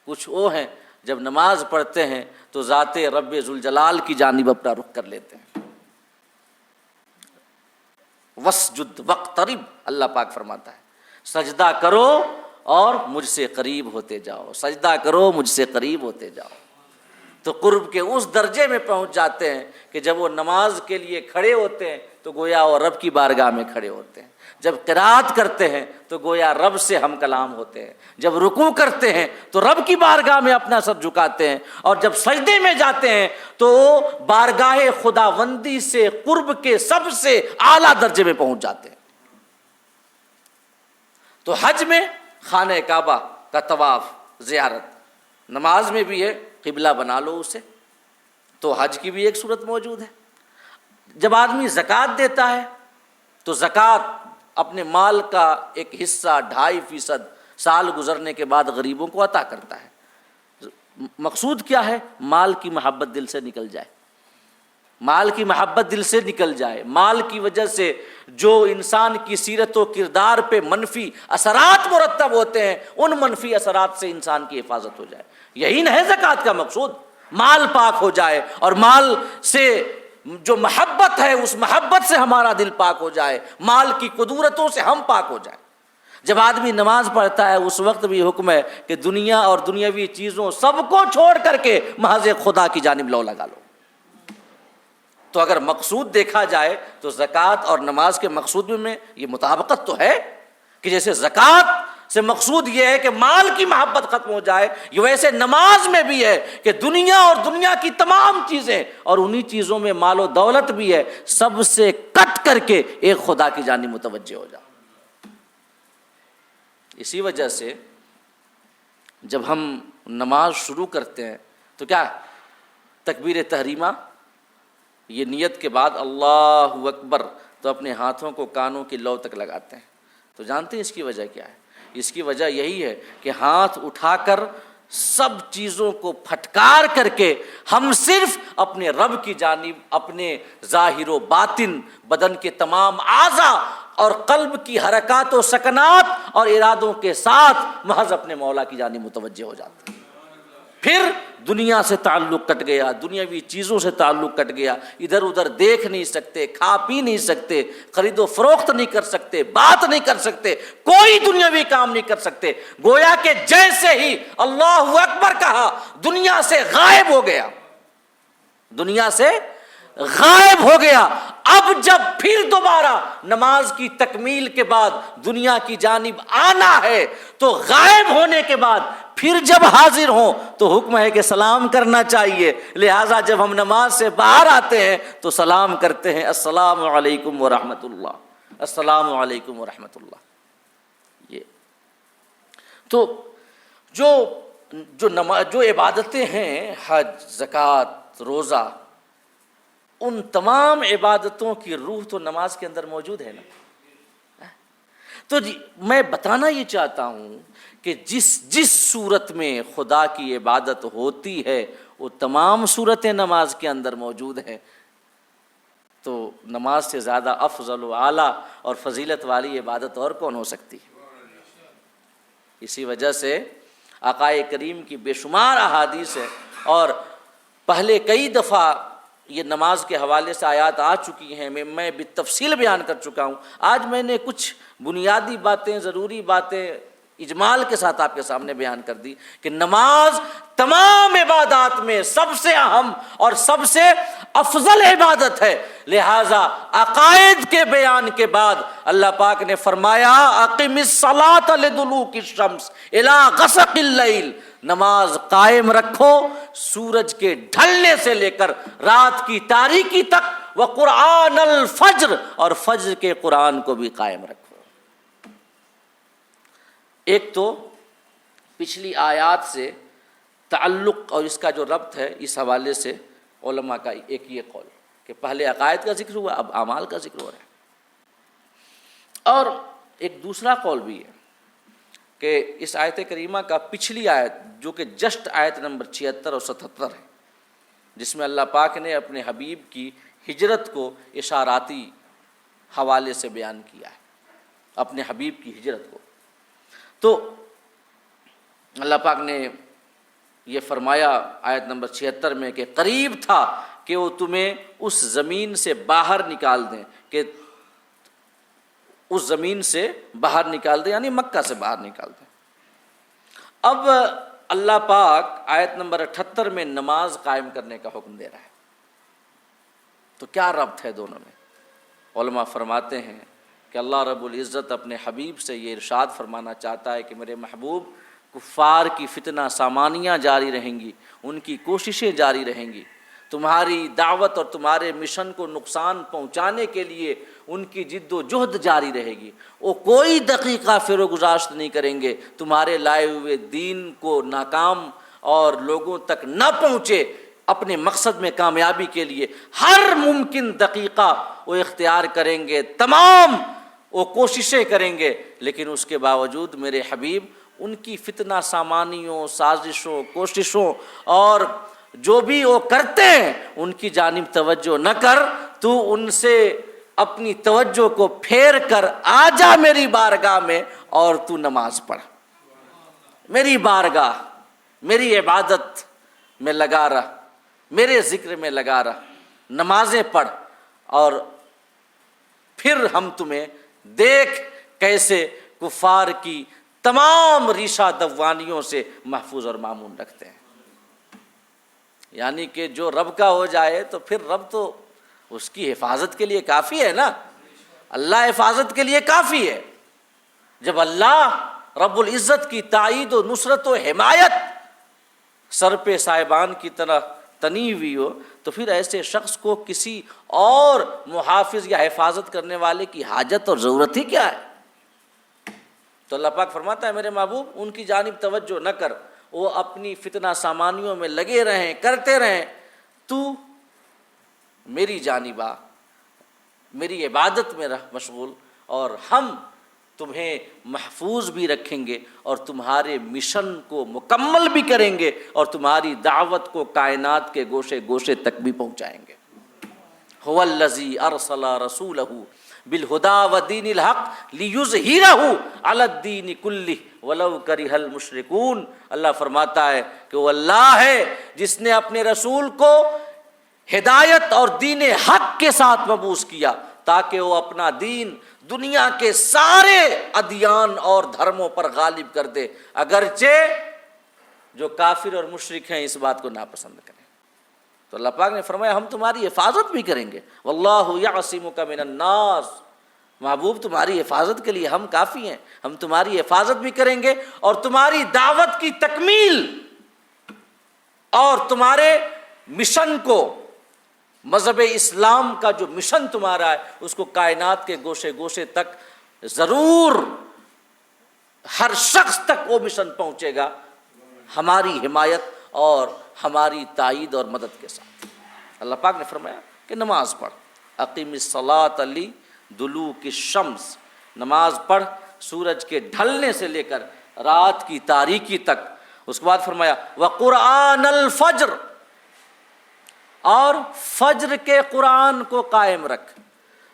Speaker 1: کچھ وہ ہیں جب نماز پڑھتے ہیں تو ذات رب ذوالجلال کی جانب اپنا رخ کر لیتے ہیں۔ وسجد واقترب، اللہ پاک فرماتا ہے سجدہ کرو اور مجھ سے قریب ہوتے جاؤ، سجدہ کرو مجھ سے قریب ہوتے جاؤ۔ تو قرب کے اس درجے میں پہنچ جاتے ہیں کہ جب وہ نماز کے لیے کھڑے ہوتے ہیں تو گویا وہ رب کی بارگاہ میں کھڑے ہوتے ہیں، جب قرات کرتے ہیں تو گویا رب سے ہم کلام ہوتے ہیں، جب رکوع کرتے ہیں تو رب کی بارگاہ میں اپنا سر جھکاتے ہیں، اور جب سجدے میں جاتے ہیں تو بارگاہ خداوندی سے قرب کے سب سے اعلیٰ درجے میں پہنچ جاتے ہیں۔ تو حج میں خانہ کعبہ کا طواف زیارت، نماز میں بھی ہے قبلہ بنا لو اسے، تو حج کی بھی ایک صورت موجود ہے۔ جب آدمی زکوٰۃ دیتا ہے تو زکوٰۃ اپنے مال کا ایک حصہ 2.5% سال گزرنے کے بعد غریبوں کو عطا کرتا ہے۔ مقصود کیا ہے؟ مال کی محبت دل سے نکل جائے، مال کی محبت دل سے نکل جائے، مال کی وجہ سے جو انسان کی سیرت و کردار پہ منفی اثرات مرتب ہوتے ہیں ان منفی اثرات سے انسان کی حفاظت ہو جائے۔ یہی نہ ہے زکوٰۃ کا مقصود، مال پاک ہو جائے اور مال سے جو محبت ہے اس محبت سے ہمارا دل پاک ہو جائے، مال کی قدورتوں سے ہم پاک ہو جائیں۔ جب آدمی نماز پڑھتا ہے اس وقت بھی حکم ہے کہ دنیا اور دنیاوی چیزوں سب کو چھوڑ کر کے محض خدا کی جانب لو لگا لو۔ تو اگر مقصود دیکھا جائے تو زکوٰۃ اور نماز کے مقصود میں یہ مطابقت تو ہے کہ جیسے زکوٰۃ سے مقصود یہ ہے کہ مال کی محبت ختم ہو جائے، یہ ویسے نماز میں بھی ہے کہ دنیا اور دنیا کی تمام چیزیں اور انہی چیزوں میں مال و دولت بھی ہے، سب سے کٹ کر کے ایک خدا کی جانب متوجہ ہو جاؤ۔ اسی وجہ سے جب ہم نماز شروع کرتے ہیں تو کیا تکبیر تحریمہ، یہ نیت کے بعد اللہ اکبر، تو اپنے ہاتھوں کو کانوں کی لو تک لگاتے ہیں۔ تو جانتے ہیں اس کی وجہ کیا ہے؟ اس کی وجہ یہی ہے کہ ہاتھ اٹھا کر سب چیزوں کو پھٹکار کر کے ہم صرف اپنے رب کی جانب اپنے ظاہر و باطن، بدن کے تمام اعضاء اور قلب کی حرکات و سکنات اور ارادوں کے ساتھ محض اپنے مولا کی جانب متوجہ ہو جاتے ہیں۔ پھر دنیا سے تعلق کٹ گیا، دنیاوی چیزوں سے تعلق کٹ گیا، ادھر ادھر دیکھ نہیں سکتے، کھا پی نہیں سکتے، خرید و فروخت نہیں کر سکتے، بات نہیں کر سکتے، کوئی دنیاوی کام نہیں کر سکتے۔ گویا کہ جیسے ہی اللہ اکبر کہا دنیا سے غائب ہو گیا، دنیا سے غائب ہو گیا۔ اب جب پھر دوبارہ نماز کی تکمیل کے بعد دنیا کی جانب آنا ہے تو غائب ہونے کے بعد پھر جب حاضر ہوں تو حکم ہے کہ سلام کرنا چاہیے، لہٰذا جب ہم نماز سے باہر آتے ہیں تو سلام کرتے ہیں السلام علیکم ورحمۃ اللہ، السلام علیکم ورحمۃ اللہ۔ یہ تو جو عبادتیں ہیں، حج، زکوٰۃ، روزہ، ان تمام عبادتوں کی روح تو نماز کے اندر موجود ہے نا۔ تو میں بتانا یہ چاہتا ہوں کہ جس صورت میں خدا کی عبادت ہوتی ہے وہ تمام صورتیں نماز کے اندر موجود ہیں، تو نماز سے زیادہ افضل و اعلیٰ اور فضیلت والی عبادت اور کون ہو سکتی ہے؟ اسی وجہ سے آقا کریم کی بے شمار احادیث ہے، اور پہلے کئی دفعہ یہ نماز کے حوالے سے آیات آ چکی ہیں، میں بالتفصیل بیان کر چکا ہوں۔ آج میں نے کچھ بنیادی باتیں، ضروری باتیں اجمال کے ساتھ آپ کے سامنے بیان کر دی کہ نماز تمام عبادات میں سب سے اہم اور سب سے افضل عبادت ہے، لہذا عقائد کے بیان کے بعد اللہ پاک نے فرمایا اقم الصلاۃ لدلوک الشمس الی غسق اللیل، نماز قائم رکھو سورج کے ڈھلنے سے لے کر رات کی تاریکی تک، وقرآن الفجر، اور فجر کے قرآن کو بھی قائم رکھو۔ ایک تو پچھلی آیات سے تعلق اور اس کا جو ربط ہے، اس حوالے سے علماء کا ایک یہ قول کہ پہلے عقائد کا ذکر ہوا، اب اعمال کا ذکر ہو رہا ہے۔ اور ایک دوسرا قول بھی ہے کہ اس آیت کریمہ کا پچھلی آیت جو کہ جسٹ آیت نمبر 76 اور 77 ہے، جس میں اللہ پاک نے اپنے حبیب کی ہجرت کو اشاراتی حوالے سے بیان کیا ہے، اپنے حبیب کی ہجرت کو، تو اللہ پاک نے یہ فرمایا آیت نمبر 76 میں کہ قریب تھا کہ وہ تمہیں اس زمین سے باہر نکال دیں، کہ اس زمین سے باہر نکال دیں، یعنی مکہ سے باہر نکال دیں۔ اب اللہ پاک آیت نمبر 78 میں نماز قائم کرنے کا حکم دے رہا ہے، تو کیا ربط ہے دونوں میں؟ علماء فرماتے ہیں کہ اللہ رب العزت اپنے حبیب سے یہ ارشاد فرمانا چاہتا ہے کہ میرے محبوب، کفار کی فتنہ سامانیاں جاری رہیں گی، ان کی کوششیں جاری رہیں گی، تمہاری دعوت اور تمہارے مشن کو نقصان پہنچانے کے لیے ان کی جد و جہد جاری رہے گی، وہ کوئی دقیقہ فروغ گزاشت نہیں کریں گے تمہارے لائے ہوئے دین کو ناکام اور لوگوں تک نہ پہنچے، اپنے مقصد میں کامیابی کے لیے ہر ممکن دقیقہ وہ اختیار کریں گے، تمام وہ کوششیں کریں گے، لیکن اس کے باوجود میرے حبیب ان کی فتنہ سامانیوں، سازشوں، کوششوں اور جو بھی وہ کرتے ہیں ان کی جانب توجہ نہ کر، تو ان سے اپنی توجہ کو پھیر کر آ جا میری بارگاہ میں اور تو نماز پڑھ، میری بارگاہ، میری عبادت میں لگا رہ، میرے ذکر میں لگا رہ، نمازیں پڑھ، اور پھر ہم تمہیں دیکھ کیسے کفار کی تمام ریشہ دوانیوں سے محفوظ اور مامون رکھتے ہیں۔ یعنی کہ جو رب کا ہو جائے تو پھر رب تو اس کی حفاظت کے لیے کافی ہے نا، اللہ حفاظت کے لیے کافی ہے۔ جب اللہ رب العزت کی تائید و نصرت و حمایت سر پہ صاحبان کی طرح تنی ہوئی ہو، تو پھر ایسے شخص کو کسی اور محافظ یا حفاظت کرنے والے کی حاجت اور ضرورت ہی کیا ہے؟ تو اللہ پاک فرماتا ہے میرے محبوب ان کی جانب توجہ نہ کر، وہ اپنی فتنہ سامانیوں میں لگے رہیں، کرتے رہیں، تو میری جانب آ، میری عبادت میں رہ مشغول، اور ہم تمہیں محفوظ بھی رکھیں گے اور تمہارے مشن کو مکمل بھی کریں گے اور تمہاری دعوت کو کائنات کے گوشے گوشے تک بھی پہنچائیں گے۔ هو الذی ارسل رسولہ بالہدی ودین الحق لیظہرہ علی الدین کلہ ولو کرہ المشرکون۔ اللہ فرماتا ہے کہ وہ اللہ ہے جس نے اپنے رسول کو ہدایت اور دین حق کے ساتھ مبعوث کیا تاکہ وہ اپنا دین دنیا کے سارے ادیان اور دھرموں پر غالب کر دے، اگرچہ جو کافر اور مشرک ہیں اس بات کو ناپسند کریں۔ تو اللہ پاک نے فرمایا ہم تمہاری حفاظت بھی کریں گے، واللہ یعصمک من الناس، محبوب تمہاری حفاظت کے لیے ہم کافی ہیں، ہم تمہاری حفاظت بھی کریں گے اور تمہاری دعوت کی تکمیل اور تمہارے مشن کو، مذہب اسلام کا جو مشن تمہارا ہے اس کو کائنات کے گوشے گوشے تک ضرور ہر شخص تک وہ مشن پہنچے گا ہماری حمایت اور ہماری تائید اور مدد کے ساتھ۔ اللہ پاک نے فرمایا کہ نماز پڑھ، اقیم الصلاۃ لدلوک الشمس، نماز پڑھ سورج کے ڈھلنے سے لے کر رات کی تاریکی تک۔ اس کے بعد فرمایا وقرآن الفجر، اور فجر کے قرآن کو قائم رکھ۔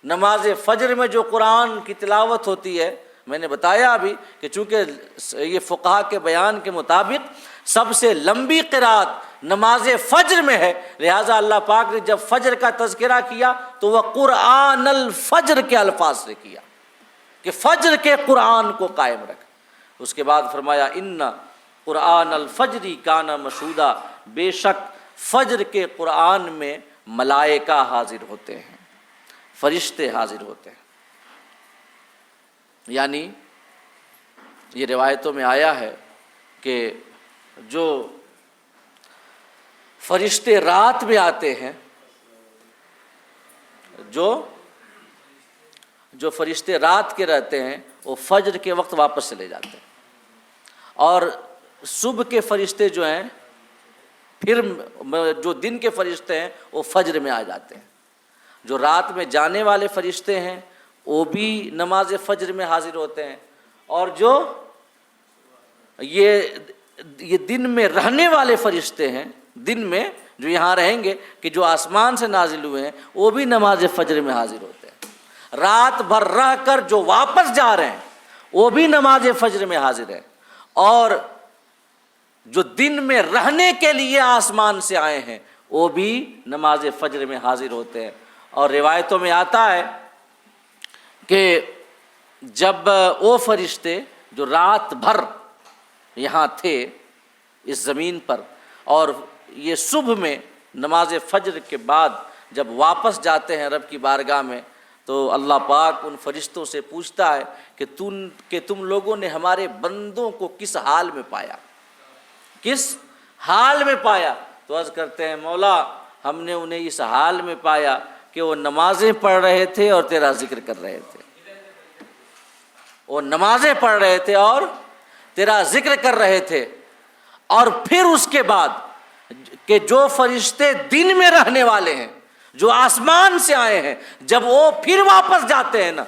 Speaker 1: نماز فجر میں جو قرآن کی تلاوت ہوتی ہے، میں نے بتایا ابھی کہ چونکہ یہ فقہا کے بیان کے مطابق سب سے لمبی قرات نماز فجر میں ہے، لہٰذا اللہ پاک نے جب فجر کا تذکرہ کیا تو وہ قرآن الفجر کے الفاظ سے کیا کہ فجر کے قرآن کو قائم رکھ۔ اس کے بعد فرمایا ان قرآن الفجر کان مشہودا، بے شک فجر کے قرآن میں ملائکہ حاضر ہوتے ہیں، فرشتے حاضر ہوتے ہیں۔ یعنی یہ روایتوں میں آیا ہے کہ جو فرشتے رات میں آتے ہیں، جو فرشتے رات کے رہتے ہیں وہ فجر کے وقت واپس چلے جاتے ہیں، اور صبح کے فرشتے جو ہیں، پھر جو دن کے فرشتے ہیں وہ فجر میں آ جاتے ہیں۔ جو رات میں جانے والے فرشتے ہیں وہ بھی نماز فجر میں حاضر ہوتے ہیں، اور جو یہ دن میں رہنے والے فرشتے ہیں، دن میں جو یہاں رہیں گے کہ جو آسمان سے نازل ہوئے ہیں، وہ بھی نماز فجر میں حاضر ہوتے ہیں۔ رات بھر رہ کر جو واپس جا رہے ہیں وہ بھی نماز فجر میں حاضر ہیں، اور جو دن میں رہنے کے لیے آسمان سے آئے ہیں وہ بھی نماز فجر میں حاضر ہوتے ہیں۔ اور روایتوں میں آتا ہے کہ جب وہ فرشتے جو رات بھر یہاں تھے اس زمین پر، اور یہ صبح میں نماز فجر کے بعد جب واپس جاتے ہیں رب کی بارگاہ میں، تو اللہ پاک ان فرشتوں سے پوچھتا ہے کہ تم لوگوں نے ہمارے بندوں کو کس حال میں پایا، کس حال میں پایا؟ تو عرض کرتے ہیں مولا ہم نے انہیں اس حال میں پایا کہ وہ نمازیں پڑھ رہے تھے اور تیرا ذکر کر رہے تھے، وہ نمازیں پڑھ رہے تھے اور تیرا ذکر کر رہے تھے۔ اور پھر اس کے بعد کہ جو فرشتے دن میں رہنے والے ہیں، جو آسمان سے آئے ہیں، جب وہ پھر واپس جاتے ہیں نا،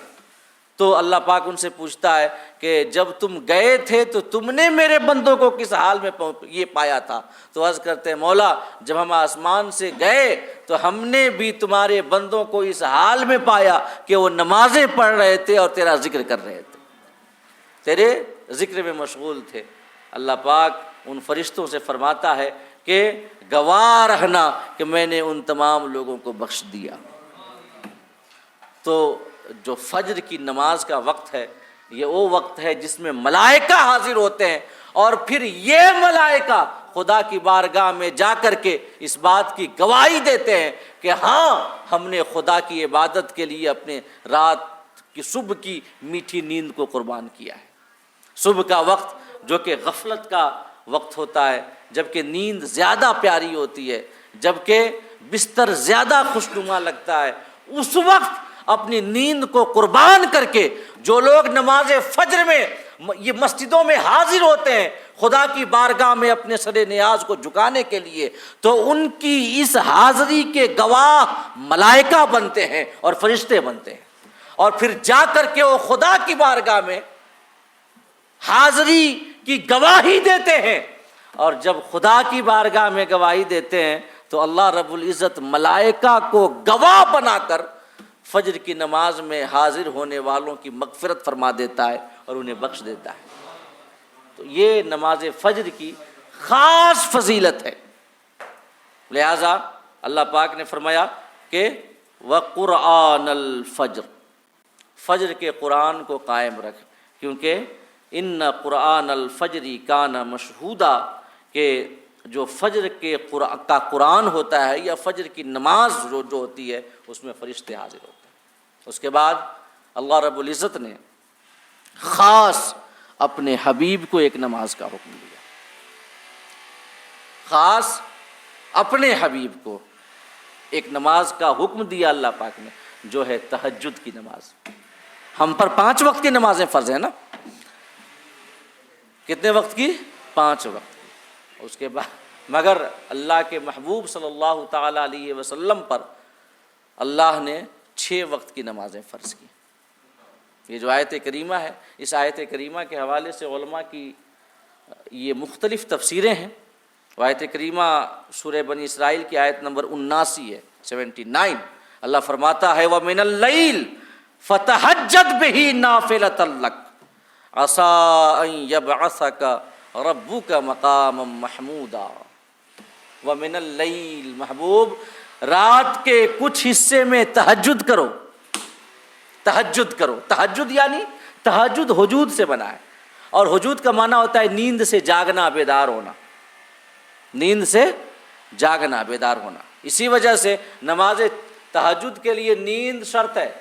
Speaker 1: تو اللہ پاک ان سے پوچھتا ہے کہ جب تم گئے تھے تو تم نے میرے بندوں کو کس حال میں یہ پایا تھا؟ تو عرض کرتے ہیں مولا جب ہم آسمان سے گئے تو ہم نے بھی تمہارے بندوں کو اس حال میں پایا کہ وہ نمازیں پڑھ رہے تھے اور تیرا ذکر کر رہے تھے، تیرے ذکر میں مشغول تھے۔ اللہ پاک ان فرشتوں سے فرماتا ہے کہ گواہ رہنا کہ میں نے ان تمام لوگوں کو بخش دیا۔ تو جو فجر کی نماز کا وقت ہے یہ وہ وقت ہے جس میں ملائکہ حاضر ہوتے ہیں، اور پھر یہ ملائکہ خدا کی بارگاہ میں جا کر کے اس بات کی گواہی دیتے ہیں کہ ہاں ہم نے خدا کی عبادت کے لیے اپنے رات کی صبح کی میٹھی نیند کو قربان کیا ہے۔ صبح کا وقت جو کہ غفلت کا وقت ہوتا ہے، جبکہ نیند زیادہ پیاری ہوتی ہے، جبکہ بستر زیادہ خوشنما لگتا ہے، اس وقت اپنی نیند کو قربان کر کے جو لوگ نماز فجر میں یہ مسجدوں میں حاضر ہوتے ہیں خدا کی بارگاہ میں اپنے سر نیاز کو جھکانے کے لیے، تو ان کی اس حاضری کے گواہ ملائکہ بنتے ہیں اور فرشتے بنتے ہیں، اور پھر جا کر کے وہ خدا کی بارگاہ میں حاضری کی گواہی دیتے ہیں، اور جب خدا کی بارگاہ میں گواہی دیتے ہیں تو اللہ رب العزت ملائکہ کو گواہ بنا کر فجر کی نماز میں حاضر ہونے والوں کی مغفرت فرما دیتا ہے اور انہیں بخش دیتا ہے۔ تو یہ نماز فجر کی خاص فضیلت ہے، لہذا اللہ پاک نے فرمایا کہ وَقُرْآنَ الْفَجْرِ، فجر کے قرآن کو قائم رکھ، کیونکہ ان قرآن الفجر کان مشہودا، کہ جو فجر کا قرآن ہوتا ہے یا فجر کی نماز جو ہوتی ہے اس میں فرشتے حاضر ہوتے ہیں۔ اس کے بعد اللہ رب العزت نے خاص اپنے حبیب کو ایک نماز کا حکم دیا، خاص اپنے حبیب کو ایک نماز کا حکم دیا اللہ پاک نے، جو ہے تہجد کی نماز۔ ہم پر 5 وقت کی نمازیں فرض ہیں نا، کتنے وقت کی؟ 5 وقت کی۔ اس کے بعد مگر اللہ کے محبوب صلی اللہ تعالی علیہ وسلم پر اللہ نے 6 وقت کی نمازیں فرض کی۔ یہ جو آیت کریمہ ہے، اس آیت کریمہ کے حوالے سے علماء کی یہ مختلف تفسیریں ہیں۔ آیت کریمہ سورہ بنی اسرائیل کی آیت نمبر 79 ہے، 79۔ اللہ فرماتا ہے وَمِنَ اللَّيْلِ فَتَہَجَّدْ بِهِ نَافِلَةً لَكَ عَسَىٰ أَن يَبْعَثَكَ رَبُّكَ مَقَامًا مَحْمُودًا۔ وَمِنَ اللَّيْلِ، محبوب رات کے کچھ حصے میں تہجد کرو، تہجد کرو۔ تہجد یعنی تہجد ہجود سے بنا ہے، اور ہجود کا معنی ہوتا ہے نیند سے جاگنا، بیدار ہونا، نیند سے جاگنا، بیدار ہونا۔ اسی وجہ سے نماز تہجد کے لیے نیند شرط ہے،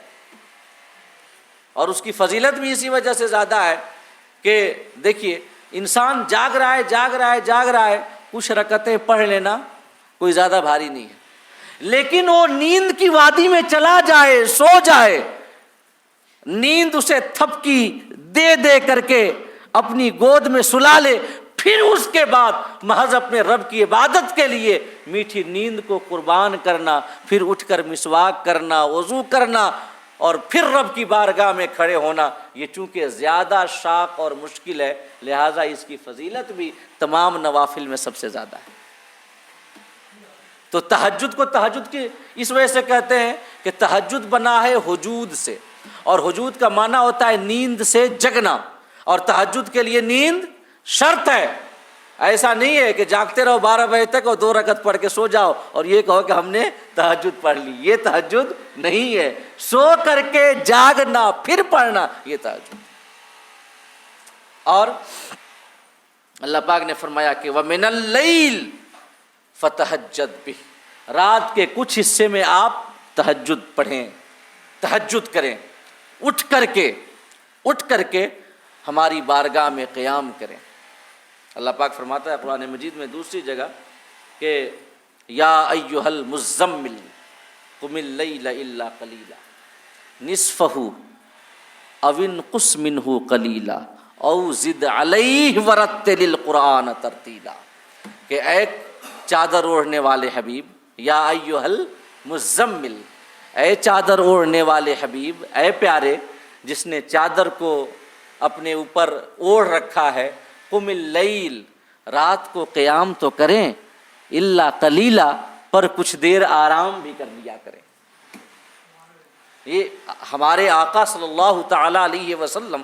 Speaker 1: اور اس کی فضیلت بھی اسی وجہ سے زیادہ ہے کہ دیکھیے انسان جاگ رہا ہے، کچھ رکعتیں پڑھ لینا کوئی زیادہ بھاری نہیں ہے، لیکن وہ نیند کی وادی میں چلا جائے، سو جائے، نیند اسے تھپکی دے دے کر کے اپنی گود میں سلا لے، پھر اس کے بعد محض اپنے رب کی عبادت کے لیے میٹھی نیند کو قربان کرنا، پھر اٹھ کر مسواک کرنا، وضو کرنا، اور پھر رب کی بارگاہ میں کھڑے ہونا، یہ چونکہ زیادہ شاق اور مشکل ہے، لہٰذا اس کی فضیلت بھی تمام نوافل میں سب سے زیادہ ہے۔ تو تہجد کو تہجد کی اس وجہ سے کہتے ہیں کہ تہجد بنا ہے ہجود سے، اور ہجود کا معنی ہوتا ہے نیند سے جگنا، اور تہجد کے لیے نیند شرط ہے۔ ایسا نہیں ہے کہ جاگتے رہو 12 بجے تک اور 2 رکعت پڑھ کے سو جاؤ اور یہ کہو کہ ہم نے تہجد پڑھ لی، یہ تہجد نہیں ہے۔ سو کر کے جاگنا پھر پڑھنا، یہ تہجد۔ اور اللہ پاک نے فرمایا کہ وَمِنَ اللَّيْلِ فَتَہَجَّدْ بِهِ، رات کے کچھ حصے میں آپ تہجد پڑھیں، تہجد کریں، اٹھ کر کے ہماری بارگاہ میں قیام کریں۔ اللہ پاک فرماتا ہے قرآن مجید میں دوسری جگہ کہ یا ایھا المزمل قم اللیل الا قلیلا نصفہ او انقص منہ قلیلا او زد علیہ ورتل القرآن ترتیلا، کہ اے چادر اوڑھنے والے حبیب، یا ایھا المزمل، اے چادر اوڑھنے والے حبیب، اے پیارے جس نے چادر کو اپنے اوپر اوڑھ رکھا ہے، قم اللیل، رات کو قیام تو کریں، الا قلیلا، پر کچھ دیر آرام بھی کر لیا کریں۔ یہ ہمارے آقا صلی اللہ تعالی علیہ وسلم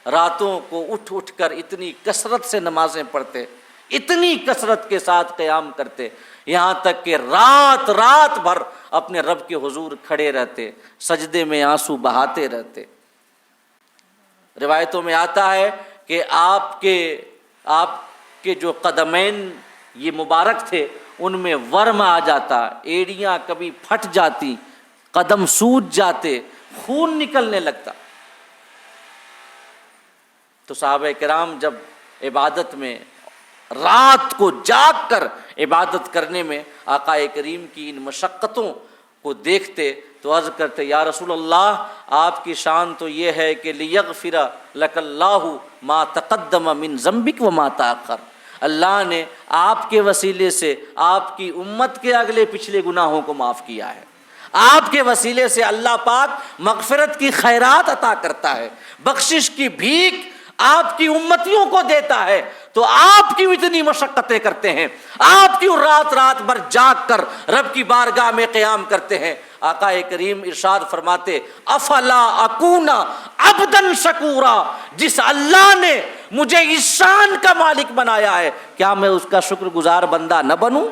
Speaker 1: راتوں کو اٹھ کر اتنی کثرت سے نمازیں پڑھتے، اتنی کثرت کے ساتھ قیام کرتے، یہاں تک کہ رات بھر اپنے رب کے حضور کھڑے رہتے، سجدے میں آنسو بہاتے رہتے۔ روایتوں میں آتا ہے کہ آپ کے جو قدمین یہ مبارک تھے ان میں ورم آ جاتا، ایڑیاں کبھی پھٹ جاتی، قدم سوج جاتے، خون نکلنے لگتا۔ تو صحابہ کرام جب عبادت میں رات کو جاگ کر عبادت کرنے میں آقا کریم کی ان مشقتوں کو دیکھتے تو عرض کرتے یا رسول اللہ، آپ کی شان تو یہ ہے کہ لیغفر لک اللہ ما تقدم من ذنبک وما تاخر، اللہ نے آپ کے وسیلے سے آپ کی امت کے اگلے پچھلے گناہوں کو معاف کیا ہے۔ آپ کے وسیلے سے اللہ پاک مغفرت کی خیرات عطا کرتا ہے، بخشش کی بھیک آپ کی امتیوں کو دیتا ہے۔ تو آپ کیوں اتنی مشقتیں کرتے ہیں؟ آپ کیوں رات بھر جاگ کر رب کی بارگاہ میں قیام کرتے ہیں؟ آقا کریم ارشاد فرماتے افلا اکون عبدا شکورا، جس اللہ نے مجھے اس شان کا مالک بنایا ہے، کیا میں اس کا شکر گزار بندہ نہ بنوں؟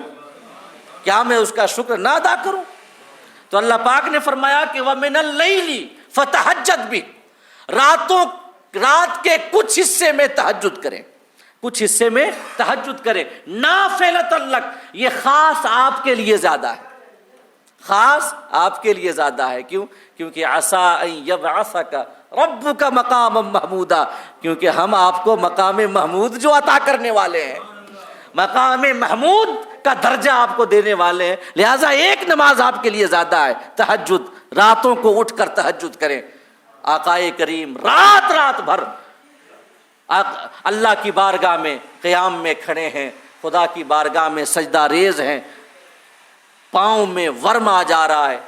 Speaker 1: کیا میں اس کا شکر نہ ادا کروں؟ تو اللہ پاک نے فرمایا کہ وَمِنَ اللَّيْلِ فَتَہَجَّدْ بِهِ، رات کے کچھ حصے میں تہجد کریں، کچھ حصے میں تہجد کریں، نافلۃ لک، یہ خاص آپ کے لیے زیادہ ہے، خاص آپ کے لیے زیادہ ہے۔ کیوں؟ کیونکہ عسیٰ ان یبعثک ربک مقاما محمودا، کیونکہ ہم آپ کو مقام محمود جو عطا کرنے والے ہیں، مقام محمود کا درجہ آپ کو دینے والے ہیں، لہٰذا ایک نماز آپ کے لیے زیادہ ہے، تہجد، راتوں کو اٹھ کر تہجد کریں۔ آقا کریم رات بھر اللہ کی بارگاہ میں قیام میں کھڑے ہیں، خدا کی بارگاہ میں سجدہ ریز ہیں، پاؤں میں ورم آ جا رہا ہے،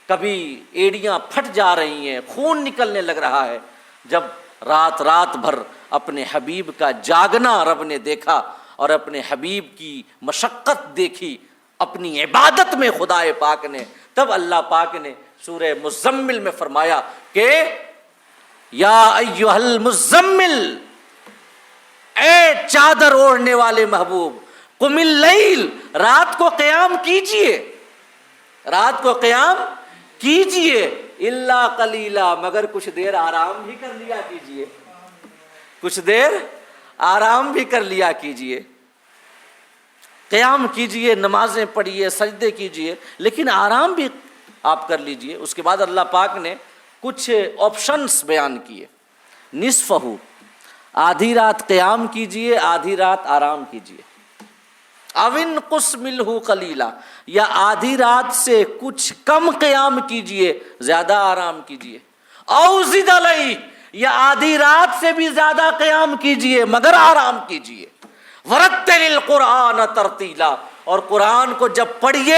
Speaker 1: کبھی ایڑیاں پھٹ جا رہی ہیں، خون نکلنے لگ رہا ہے۔ جب رات بھر اپنے حبیب کا جاگنا رب نے دیکھا اور اپنے حبیب کی مشقت دیکھی اپنی عبادت میں خدا پاک نے، تب اللہ پاک نے سورہ مزمل میں فرمایا کہ یا ایھا المزمل، اے چادر اوڑھنے والے محبوب، قم اللیل، رات کو قیام کیجئے، رات کو قیام کیجئے، الا قلیلا، مگر کچھ دیر آرام بھی کر لیا کیجئے، کچھ دیر آرام بھی کر لیا کیجئے، قیام کیجئے، نمازیں پڑھیے، سجدے کیجئے، لیکن آرام بھی آپ کر لیجئے۔ اس کے بعد اللہ پاک نے کچھ آپشنز بیان کیے، نصفہ، آدھی رات قیام کیجئے، آدھی رات آرام کیجئے، او انقص منہ قلیلا، یا آدھی رات سے کچھ کم قیام کیجئے، زیادہ آرام کیجئے، او زد علیہ، یا آدھی رات سے بھی زیادہ قیام کیجئے مگر آرام کیجئے، ورتل القرآن ترتیلا، اور قرآن کو جب پڑھیے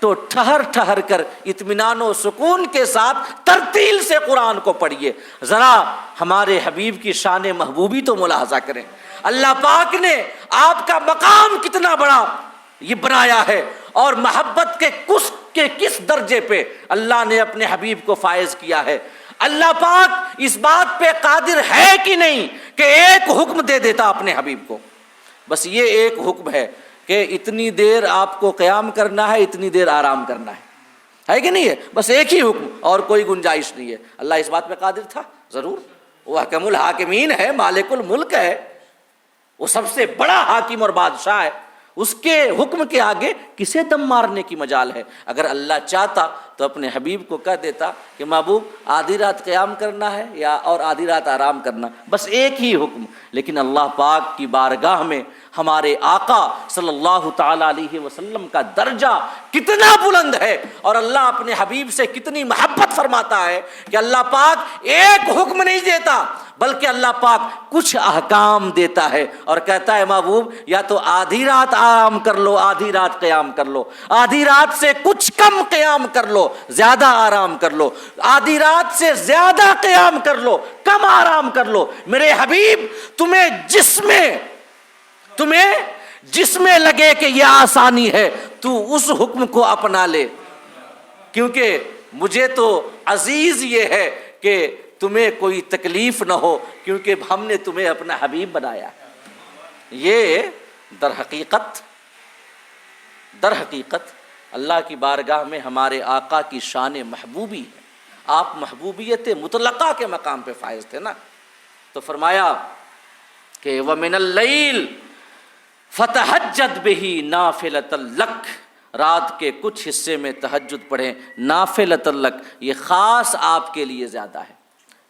Speaker 1: تو ٹھہر ٹھہر کر اطمینان و سکون کے ساتھ ترتیل سے قرآن کو پڑھیے. ذرا ہمارے حبیب کی شان محبوبی تو ملاحظہ کریں. اللہ پاک نے آپ کا مقام کتنا بڑا یہ بنایا ہے، اور محبت کے کس درجے پہ اللہ نے اپنے حبیب کو فائز کیا ہے. اللہ پاک اس بات پہ قادر ہے کہ نہیں کہ ایک حکم دے دیتا اپنے حبیب کو. بس یہ ایک حکم ہے کہ اتنی دیر آپ کو قیام کرنا ہے، اتنی دیر آرام کرنا ہے کہ نہیں ہے؟ بس ایک ہی حکم، اور کوئی گنجائش نہیں ہے. اللہ اس بات پہ قادر تھا ضرور. وہ حکم الحاکمین ہے، مالک الملک ہے، وہ سب سے بڑا حاکم اور بادشاہ ہے. اس کے حکم کے آگے کسے دم مارنے کی مجال ہے؟ اگر اللہ چاہتا تو اپنے حبیب کو کہہ دیتا کہ محبوب آدھی رات قیام کرنا ہے یا اور آدھی رات آرام کرنا، بس ایک ہی حکم. لیکن اللہ پاک کی بارگاہ میں ہمارے آقا صلی اللہ تعالی علیہ وسلم کا درجہ کتنا بلند ہے، اور اللہ اپنے حبیب سے کتنی محبت فرماتا ہے کہ اللہ پاک ایک حکم نہیں دیتا بلکہ اللہ پاک کچھ احکام دیتا ہے اور کہتا ہے محبوب یا تو آدھی رات آرام کر لو، آدھی رات قیام کر لو، آدھی رات سے کچھ کم قیام کر لو، زیادہ آرام کر لو، آدھی رات سے زیادہ قیام کر لو، کم آرام کر لو. میرے حبیب تمہیں جس میں لگے کہ یہ آسانی ہے تو اس حکم کو اپنا لے، کیونکہ مجھے تو عزیز یہ ہے کہ تمہیں کوئی تکلیف نہ ہو، کیونکہ ہم نے تمہیں اپنا حبیب بنایا. یہ در حقیقت اللہ کی بارگاہ میں ہمارے آقا کی شان محبوبی ہے. آپ محبوبیت مطلقہ کے مقام پہ فائز تھے نا. تو فرمایا کہ وَمِنَ اللَّيْلِ فَتَهَجَّدْ بِهِ نَافِلَةً لَكَ، رات کے کچھ حصے میں تہجد پڑھیں نافلۃ لک. یہ خاص آپ کے لیے زیادہ ہے،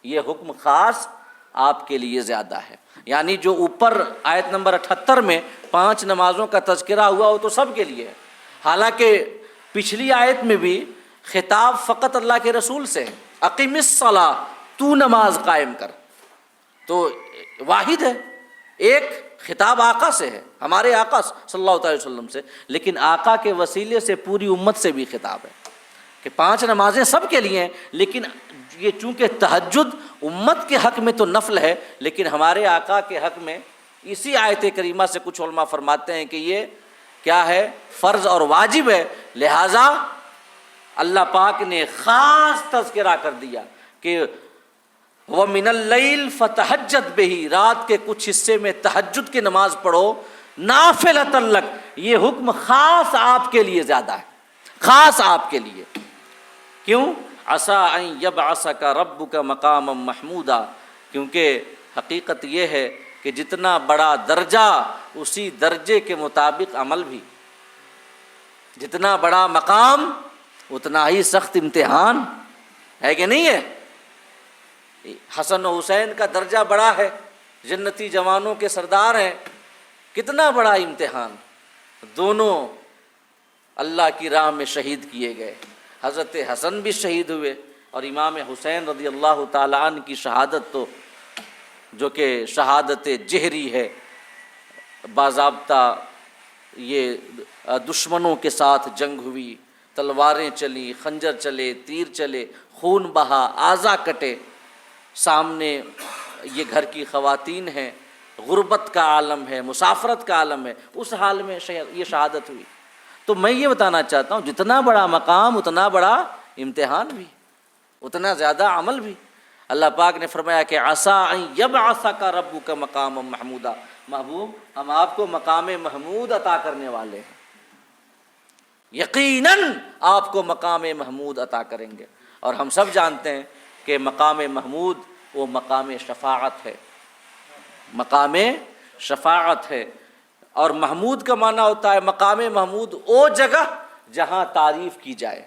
Speaker 1: یہ حکم خاص آپ کے لیے زیادہ ہے. یعنی جو اوپر آیت نمبر 78 میں 5 نمازوں کا تذکرہ ہوا وہ تو سب کے لیے ہے، حالانکہ پچھلی آیت میں بھی خطاب فقط اللہ کے رسول سے ہے، اقیم الصلاۃ، تو نماز قائم کر. تو واحد ہے، ایک خطاب آقا سے ہے، ہمارے آقا صلی اللہ علیہ وسلم سے، لیکن آقا کے وسیلے سے پوری امت سے بھی خطاب ہے کہ 5 نمازیں سب کے لیے ہیں. لیکن یہ چونکہ تہجد امت کے حق میں تو نفل ہے، لیکن ہمارے آقا کے حق میں اسی آیت کریمہ سے کچھ علماء فرماتے ہیں کہ یہ کیا ہے، فرض اور واجب ہے. لہٰذا اللہ پاک نے خاص تذکرہ کر دیا کہ وَمِنَ اللَّيْلِ فَتَهَجَّدْ بِهِ، رات کے کچھ حصے میں تہجد کی نماز پڑھو نافلۃ لک. یہ حکم خاص آپ کے لیے زیادہ ہے، خاص آپ کے لیے. کیوں؟ عسیٰ ان یبعثک ربک مقاما محمودا، کیونکہ حقیقت یہ ہے کہ جتنا بڑا درجہ اسی درجے کے مطابق عمل بھی، جتنا بڑا مقام اتنا ہی سخت امتحان ہے کہ نہیں ہے. حسن و حسین کا درجہ بڑا ہے، جنتی جوانوں کے سردار ہیں، کتنا بڑا امتحان. دونوں اللہ کی راہ میں شہید کیے گئے. حضرت حسن بھی شہید ہوئے، اور امام حسین رضی اللہ تعالیٰ عنہ کی شہادت تو جو کہ شہادت جہری ہے، باضابطہ یہ دشمنوں کے ساتھ جنگ ہوئی، تلواریں چلی، خنجر چلے، تیر چلے، خون بہا، اعضا کٹے، سامنے یہ گھر کی خواتین ہیں، غربت کا عالم ہے، مسافرت کا عالم ہے، اس حال میں یہ شہادت ہوئی. تو میں یہ بتانا چاہتا ہوں جتنا بڑا مقام اتنا بڑا امتحان بھی، اتنا زیادہ عمل بھی. اللہ پاک نے فرمایا کہ عسیٰ ان یبعثک ربک مقاما محمودا، محبوب ہم آپ کو مقام محمود عطا کرنے والے ہیں، یقیناً آپ کو مقام محمود عطا کریں گے. اور ہم سب جانتے ہیں کہ مقام محمود وہ مقام شفاعت ہے، مقام شفاعت ہے. اور محمود کا معنی ہوتا ہے مقام محمود وہ جگہ جہاں تعریف کی جائے.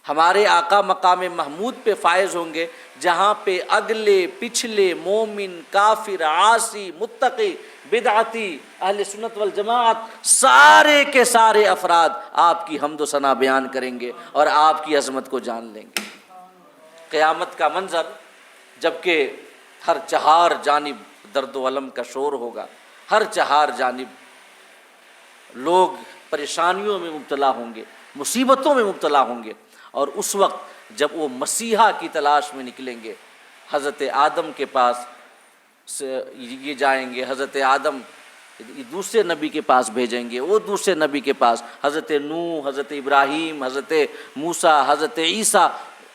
Speaker 1: ہمارے آقا مقام محمود پہ فائز ہوں گے جہاں پہ اگلے پچھلے مومن، کافر، عاصی، متقی، بدعتی، اہل سنت والجماعت سارے کے سارے افراد آپ کی حمد و ثنا بیان کریں گے اور آپ کی عظمت کو جان لیں گے. قیامت کا منظر جبکہ ہر چہار جانب درد و الم کا شور ہوگا، ہر چہار جانب لوگ پریشانیوں میں مبتلا ہوں گے، مصیبتوں میں مبتلا ہوں گے، اور اس وقت جب وہ مسیحا کی تلاش میں نکلیں گے، حضرت آدم کے پاس یہ جائیں گے، حضرت آدم دوسرے نبی کے پاس بھیجیں گے، وہ دوسرے نبی کے پاس، حضرت نوح، حضرت ابراہیم، حضرت موسیٰ، حضرت عیسیٰ،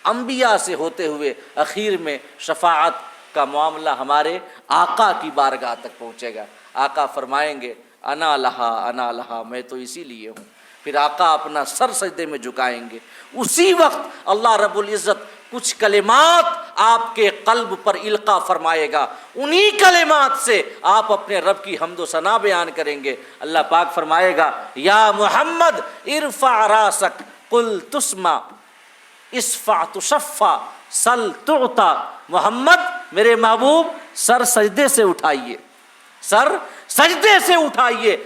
Speaker 1: انبیاء سے ہوتے ہوئے اخیر میں شفاعت کا معاملہ ہمارے آقا کی بارگاہ تک پہنچے گا۔ آقا فرمائیں گے انا لہا انا لہا، میں تو اسی لیے ہوں۔ پھر آقا اپنا سر سجدے میں جھکائیں گے، اسی وقت اللہ رب العزت کچھ کلمات آپ کے قلب پر القا فرمائے گا، انہی کلمات سے آپ اپنے رب کی حمد و ثنا بیان کریں گے۔ اللہ پاک فرمائے گا یا محمد ارفع راسک قل تسمع اشفع تشفع سل تعطا، محمد میرے محبوب سر سجدے سے اٹھائیے، سر سجدے سے اٹھائیے،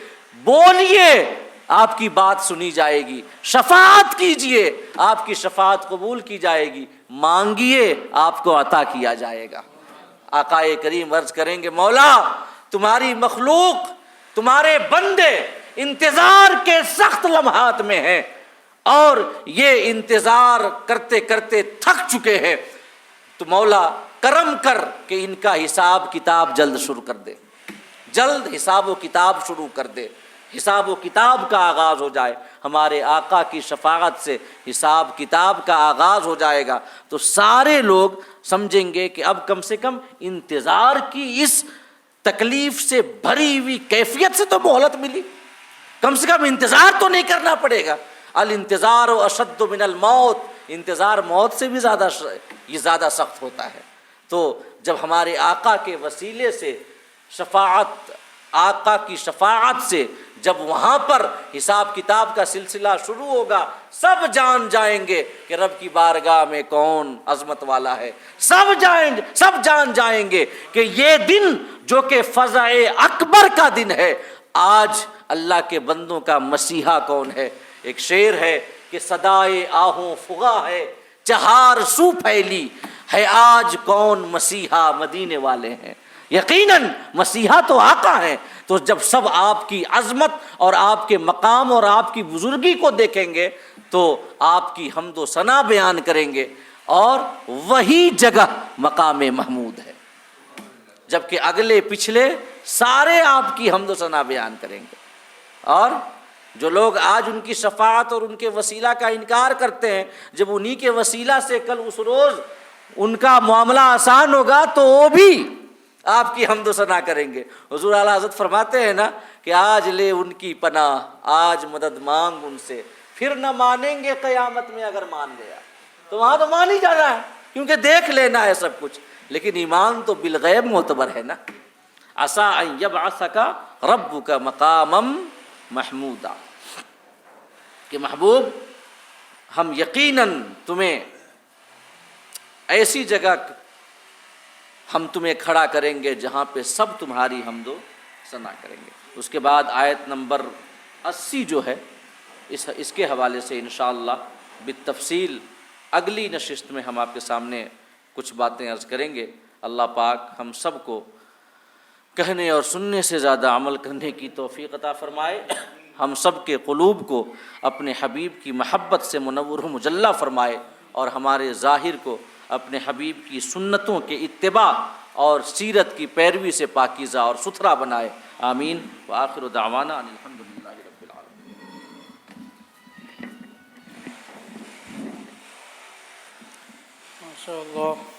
Speaker 1: بولیے آپ کی بات سنی جائے گی، شفاعت کیجئے آپ کی شفاعت قبول کی جائے گی، مانگیے آپ کو عطا کیا جائے گا۔ آقا کریم عرض کریں گے مولا تمہاری مخلوق، تمہارے بندے انتظار کے سخت لمحات میں ہیں، اور یہ انتظار کرتے کرتے تھک چکے ہیں، تو مولا کرم کر کہ ان کا حساب کتاب جلد شروع کر دے، جلد حساب و کتاب شروع کر دے، حساب و کتاب کا آغاز ہو جائے۔ ہمارے آقا کی شفاعت سے حساب کتاب کا آغاز ہو جائے گا تو سارے لوگ سمجھیں گے کہ اب کم سے کم انتظار کی اس تکلیف سے بھری ہوئی کیفیت سے تو مہلت ملی، کم سے کم انتظار تو نہیں کرنا پڑے گا۔ الانتظار اشد من الموت، انتظار موت سے بھی زیادہ سخت ہوتا ہے۔ تو جب ہمارے آقا کے وسیلے سے شفاعت، آقا کی شفاعت سے جب وہاں پر حساب کتاب کا سلسلہ شروع ہوگا، سب جان جائیں گے کہ رب کی بارگاہ میں کون عظمت والا ہے، سب جان جائیں گے کہ یہ دن جو کہ فزع اکبر کا دن ہے، آج اللہ کے بندوں کا مسیحا کون ہے۔ ایک شعر ہے کہ صدائے آہوں فغاں ہے چہار سو پھیلی، ہے آج کون مسیحا مدینے والے ہیں۔ یقیناً مسیحا تو آقا ہیں، تو جب سب آپ کی عظمت اور آپ کے مقام اور آپ کی بزرگی کو دیکھیں گے تو آپ کی حمد و ثنا بیان کریں گے، اور وہی جگہ مقام محمود ہے، جبکہ اگلے پچھلے سارے آپ کی حمد و ثنا بیان کریں گے۔ اور جو لوگ آج ان کی شفاعت اور ان کے وسیلہ کا انکار کرتے ہیں، جب انہی کے وسیلہ سے کل اس روز ان کا معاملہ آسان ہوگا تو وہ بھی آپ کی حمد و ثنا کریں گے۔ حضور اعلیٰ حضرت فرماتے ہیں نا کہ آج لے ان کی پناہ، آج مدد مانگ ان سے، پھر نہ مانیں گے قیامت میں، اگر مان گیا تو وہاں تو مان ہی جانا ہے کیونکہ دیکھ لینا ہے سب کچھ، لیکن ایمان تو بالغیب معتبر ہے نا۔ عسیٰ ان یبعثک ربک مقاما محمودا، کہ محبوب ہم یقیناً تمہیں ایسی جگہ ہم تمہیں کھڑا کریں گے جہاں پہ سب تمہاری حمد و ثنا کریں گے۔ اس کے بعد آیت نمبر 80 جو ہے اس کے حوالے سے انشاءاللہ بالتفصیل اگلی نشست میں ہم آپ کے سامنے کچھ باتیں عرض کریں گے۔ اللہ پاک ہم سب کو کہنے اور سننے سے زیادہ عمل کرنے کی توفیق عطا فرمائے، ہم سب کے قلوب کو اپنے حبیب کی محبت سے منور و مجلہ فرمائے، اور ہمارے ظاہر کو اپنے حبیب کی سنتوں کے اتباع اور سیرت کی پیروی سے پاکیزہ اور ستھرا بنائے، آمین۔ وآخر دعوانا ان الحمدللہ رب العالمین۔
Speaker 2: ماشاء اللہ۔